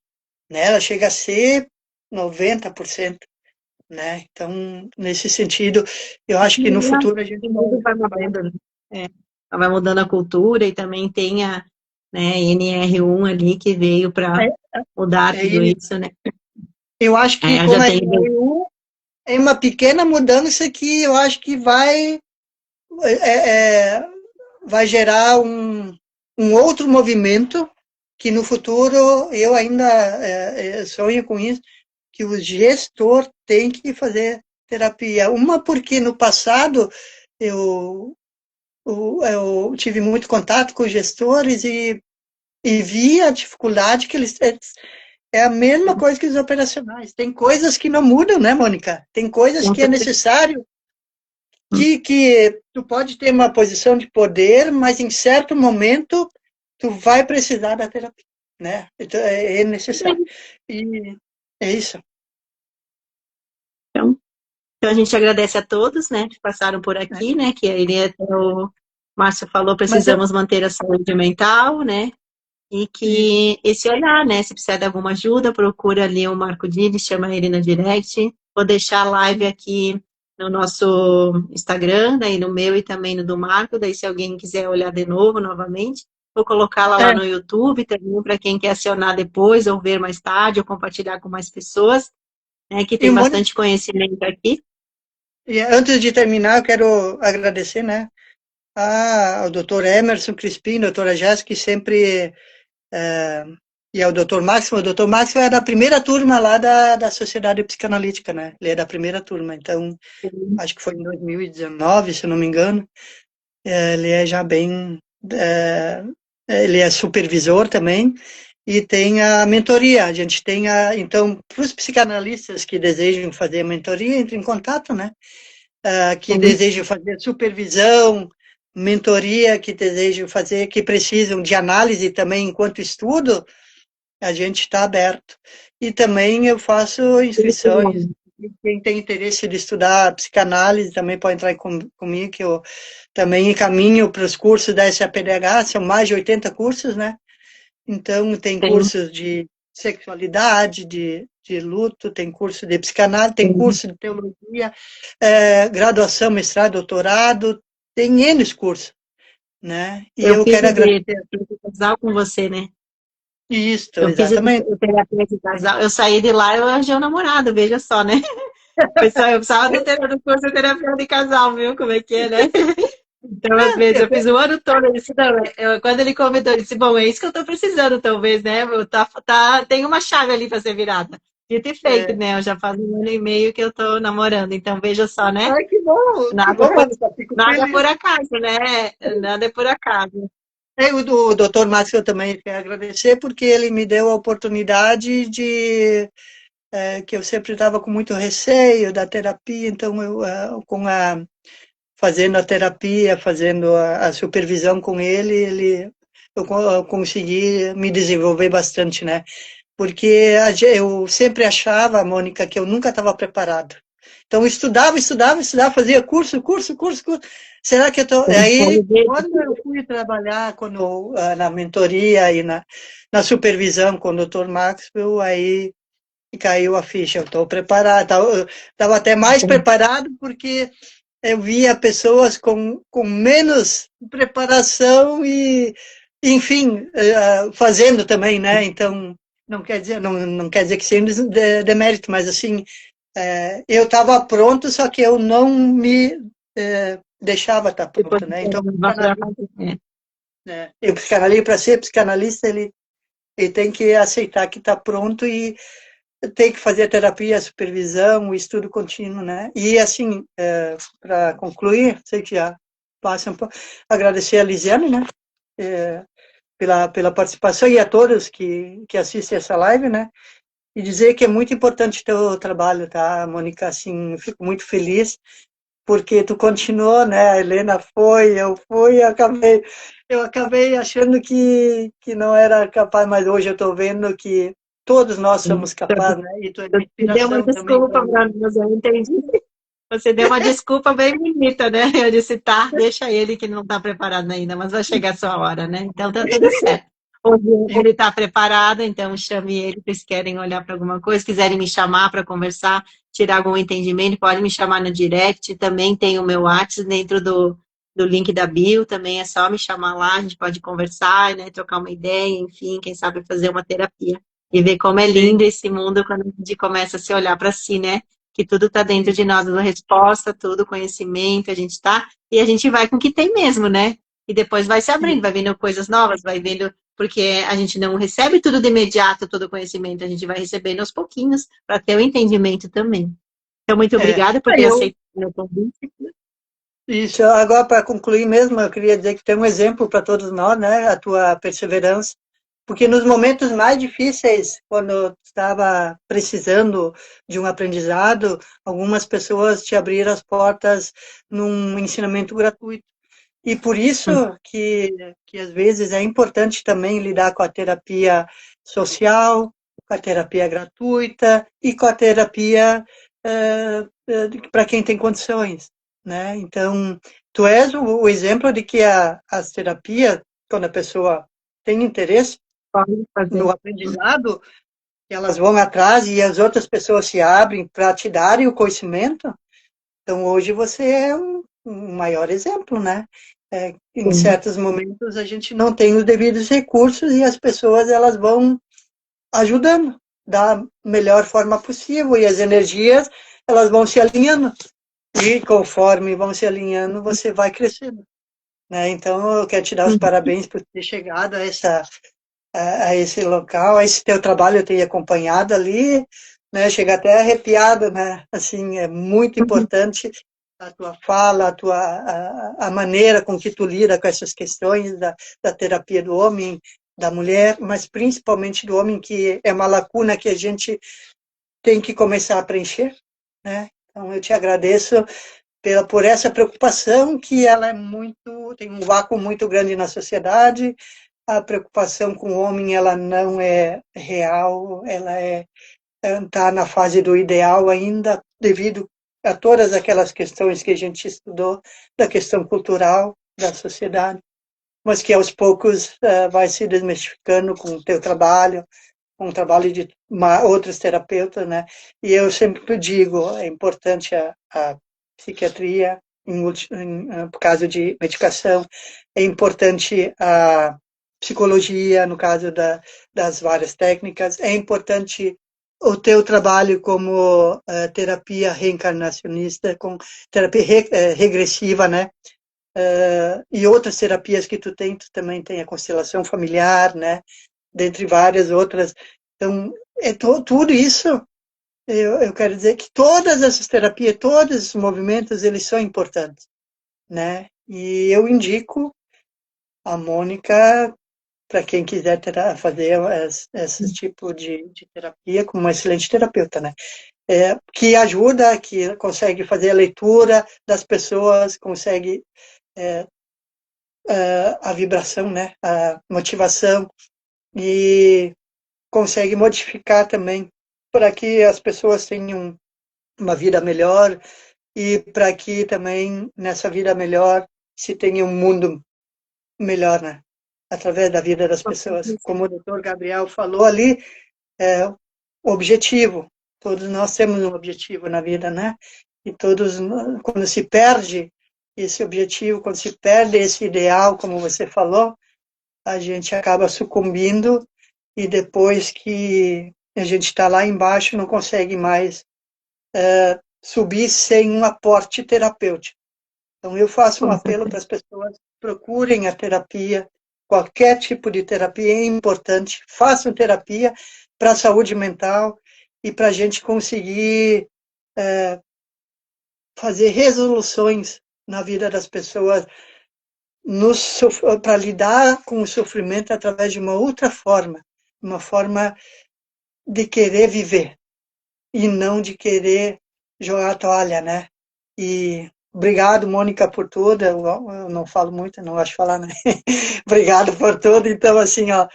Speaker 2: Né? Ela chega a ser 90%. Né? Então, nesse sentido, eu acho que no futuro a gente
Speaker 1: vai mudando, né? Vai mudando a cultura e também tem a NR1 ali que veio para mudar tudo isso, né?
Speaker 2: Eu acho que
Speaker 1: Eu
Speaker 2: com
Speaker 1: já
Speaker 2: a
Speaker 1: tenho...
Speaker 2: NR1 é uma pequena mudança que eu acho que vai gerar um outro movimento que no futuro eu ainda sonho com isso, que o gestor tem que fazer terapia. Uma porque no passado eu tive muito contato com os gestores e vi a dificuldade que eles... É a mesma coisa que os operacionais. Tem coisas que não mudam, né, Mônica? Tem coisas que é necessário que tu pode ter uma posição de poder, mas em certo momento tu vai precisar da terapia, né? Então, é necessário. E é isso.
Speaker 1: Então, a gente agradece a todos, né, que passaram por aqui, né, que a Irene, o Márcio falou, precisamos manter a saúde mental, né, e que esse olhar, né, se precisar de alguma ajuda, procura ali o Marco Dini, chama ele na direct, Vou deixar a live aqui no nosso Instagram, daí no meu e também no do Marco, daí se alguém quiser olhar de novo, novamente, vou colocá-la lá
Speaker 2: É,
Speaker 1: no YouTube também, para quem quer acionar depois, ou ver mais tarde, ou compartilhar com mais pessoas, né, que
Speaker 2: e,
Speaker 1: tem bastante conhecimento aqui.
Speaker 2: e antes de terminar, eu quero agradecer, né, ao doutor Emerson Crispim, doutora Jéssica, que sempre, é, e ao doutor Máximo. O doutor Máximo é da primeira turma lá da Sociedade Psicanalítica, né? Ele é da primeira turma, então, acho que foi em 2019, se eu não me engano. Ele é já bem... é, ele é supervisor também, e tem a mentoria. A gente tem então, para os psicanalistas que desejam fazer a mentoria, entre em contato, né? Que desejam fazer supervisão, mentoria, que desejam fazer, que precisam de análise também enquanto estudo, a gente está aberto. E também eu faço inscrições. Quem tem interesse de estudar psicanálise também pode entrar comigo, que eu também encaminho para os cursos da SAPDH, são mais de 80 cursos, né? Então, tem
Speaker 1: Sim,
Speaker 2: cursos de sexualidade, de luto, tem curso de psicanálise, tem
Speaker 1: sim.
Speaker 2: curso de teologia, graduação, mestrado, doutorado, tem N cursos, né? E
Speaker 1: Eu
Speaker 2: eu
Speaker 1: fiz
Speaker 2: quero
Speaker 1: o de
Speaker 2: agradecer
Speaker 1: terapia de casal com você, né?
Speaker 2: isso,
Speaker 1: Eu fiz o
Speaker 2: exatamente.
Speaker 1: de terapia de casal, eu saí de lá, eu arranjei um namorado, veja só, né? Pessoal, eu precisava do curso de terapia de casal, viu? Como é que é, né? Então, às vezes, eu fiz o ano todo, eu disse, não, quando ele convidou, eu disse, bom, é isso que eu estou precisando, talvez, né? Tem uma chave ali para ser virada. Dito e feito,
Speaker 2: É,
Speaker 1: né? Eu já faz 1 ano e meio que eu estou namorando, então veja só, né?
Speaker 2: ai, que
Speaker 1: Nada,
Speaker 2: bom, Mônica, fico
Speaker 1: nada é
Speaker 2: feliz.
Speaker 1: por acaso, né? Nada é por acaso.
Speaker 2: O doutor Márcio eu também quero agradecer, porque ele me deu a oportunidade de que eu sempre estava com muito receio da terapia, então fazendo a terapia, fazendo a supervisão com ele, eu consegui me desenvolver bastante, né? Porque eu sempre achava, Mônica, que eu nunca estava preparado. Então, eu estudava, fazia curso. Será que eu tô... Aí, quando eu fui trabalhar na mentoria e na supervisão com o doutor Maxwell, aí caiu a ficha. Eu estou preparado. Estava até mais preparado porque eu via pessoas com menos preparação e, enfim, fazendo também, né? Então, não quer dizer que seja um demérito, mas assim, eu estava pronto, só que eu não me deixava estar
Speaker 1: Depois
Speaker 2: pronto, né? Então, o psicanalista, para ser psicanalista, ele tem que aceitar que está pronto e tem que fazer a terapia, a supervisão, o estudo contínuo, né? E, assim, para concluir, sei que já passa um pouco, agradecer a Lisiane, né? Pela participação e a todos que assistem essa live, né? E dizer que é muito importante o teu trabalho, tá, Mônica? Assim, eu fico muito feliz porque tu continuou, né? A Helena foi, eu fui, eu acabei achando que não era capaz, mas hoje eu estou vendo que todos nós somos capazes, né? E tu é uma
Speaker 1: me deu uma
Speaker 2: inspiração também para
Speaker 1: desculpa,
Speaker 2: mim.
Speaker 1: mas eu entendi. Você deu uma desculpa bem bonita, né? Eu disse, tá, deixa ele que não está preparado ainda, mas vai chegar a sua hora, né? Então tá tudo certo. Hoje ele está preparado, então chame ele, se vocês querem olhar para alguma coisa, quiserem me chamar para conversar, tirar algum entendimento, pode me chamar no direct, também tem o meu WhatsApp dentro do link da bio, também é só me chamar lá, a gente pode conversar, né, trocar uma ideia, enfim, quem sabe fazer uma terapia. E ver como é
Speaker 2: Sim,
Speaker 1: lindo esse mundo quando a gente começa a se olhar para si, né? Que tudo está dentro
Speaker 2: sim.
Speaker 1: de nós, a resposta, tudo, conhecimento, a gente tá, e a gente vai com o que tem mesmo, né? E depois vai se abrindo, vai vendo coisas novas, vai vendo, porque a gente não recebe tudo de imediato, todo o conhecimento, a gente vai recebendo aos pouquinhos, para ter o entendimento também. Então, muito obrigada por
Speaker 2: Aí
Speaker 1: ter
Speaker 2: eu,
Speaker 1: aceito o meu convite.
Speaker 2: isso, agora para concluir mesmo, eu queria dizer que tem um exemplo para todos nós, né? A tua perseverança. Porque nos momentos mais difíceis, quando eu estava precisando de um aprendizado, algumas pessoas te abriram as portas num ensinamento gratuito. E por isso que às vezes é importante também lidar com a terapia social, com a terapia gratuita e com a terapia para quem tem condições, né? Então, tu és o exemplo de que as terapias, quando a pessoa tem interesse
Speaker 1: Pode fazer.
Speaker 2: no aprendizado, elas vão atrás e as outras pessoas se abrem para te darem o conhecimento. Então, hoje você é um maior exemplo, né? Em
Speaker 1: Sim.
Speaker 2: certos momentos a gente não tem os devidos recursos e as pessoas elas vão ajudando da melhor forma possível e as energias elas vão se alinhando e conforme vão se alinhando você vai crescendo, né? Então eu quero te dar os
Speaker 1: Uhum.
Speaker 2: parabéns por ter chegado a esse local, a esse teu trabalho eu tenho acompanhado ali, né? Chega até arrepiado, né? Assim, é muito importante a tua fala, a maneira com que tu lida com essas questões da terapia do homem, da mulher, mas principalmente do homem, que é uma lacuna que a gente tem que começar a preencher, né? Então eu te agradeço por essa preocupação que ela é muito, tem um vácuo muito grande na sociedade. A preocupação com o homem ela não é real, ela está na fase do ideal ainda, devido a todas aquelas questões que a gente estudou, da questão cultural da sociedade, mas que aos poucos vai se desmistificando com o teu trabalho, com o trabalho de outros terapeutas, né? E eu sempre digo, é importante a psiquiatria, por caso de medicação, é importante a psicologia, no caso das várias técnicas, é importante o teu trabalho como terapia reencarnacionista, com terapia regressiva, né? E outras terapias que tu também tem a constelação familiar, né? Dentre várias outras. Então, tudo isso, eu quero dizer que todas essas terapias, todos esses movimentos, eles são importantes, né? E eu indico a Mônica para quem quiser fazer esse tipo de terapia como uma excelente terapeuta, né? Que ajuda, que consegue fazer a leitura das pessoas, consegue a vibração, né? A motivação e consegue modificar também para que as pessoas tenham uma vida melhor e para que também nessa vida melhor se tenha um mundo melhor, né? Através da vida das pessoas. Como o doutor Gabriel falou ali, o objetivo. Todos nós temos um objetivo na vida, né? E todos, quando se perde esse objetivo, quando se perde esse ideal, como você falou, a gente acaba sucumbindo e depois que a gente está lá embaixo não consegue mais subir sem um aporte terapêutico. Então eu faço um
Speaker 1: Com
Speaker 2: apelo
Speaker 1: certeza.
Speaker 2: para as pessoas procurem a terapia, qualquer tipo de terapia é importante, façam terapia para a saúde mental e para a gente conseguir fazer resoluções na vida das pessoas para lidar com o sofrimento através de uma outra forma, uma forma de querer viver e não de querer jogar a toalha, né? E obrigado, Mônica, por tudo. Eu não falo muito, não gosto de falar, né? Obrigado por tudo. Então, assim, ó,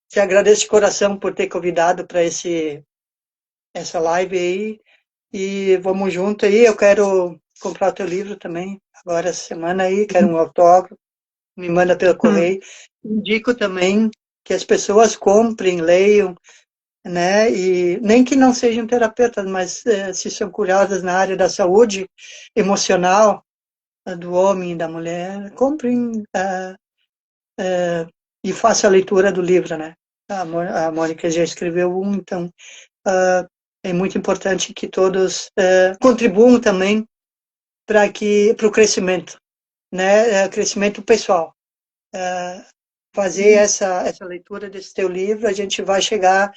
Speaker 2: te agradeço de coração por ter convidado para essa live aí. E vamos junto aí. Eu quero comprar o teu livro também, agora essa semana aí, quero um autógrafo, me manda pelo
Speaker 1: Hum.
Speaker 2: correio. Indico também que as pessoas comprem, leiam, né? E nem que não sejam terapeutas, mas se são curadas na área da saúde emocional do homem e da mulher, comprem e façam a leitura do livro, né? A Mônica já escreveu um, então é muito importante que todos contribuam também para o crescimento, né? Crescimento pessoal. Fazer essa leitura desse teu livro, a gente vai chegar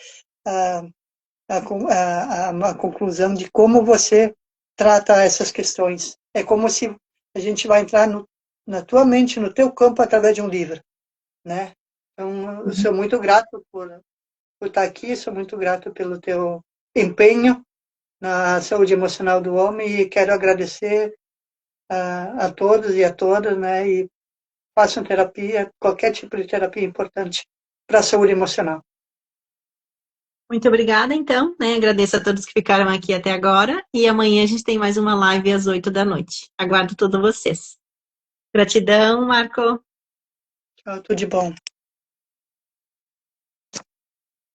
Speaker 2: a uma conclusão de como você trata essas questões. É como se a gente vai entrar na tua mente, no teu campo, através de um livro, né? Então, eu sou muito grato por estar aqui, sou muito grato pelo teu empenho na saúde emocional do homem e quero agradecer a todos e a todas, né? E façam terapia, qualquer tipo de terapia é importante para a saúde emocional.
Speaker 1: Muito obrigada, então, né? Agradeço a todos que ficaram aqui até agora. E amanhã a gente tem mais uma live às 8 da noite. Aguardo todos vocês. Gratidão, Marco.
Speaker 2: Tchau, tudo de bom.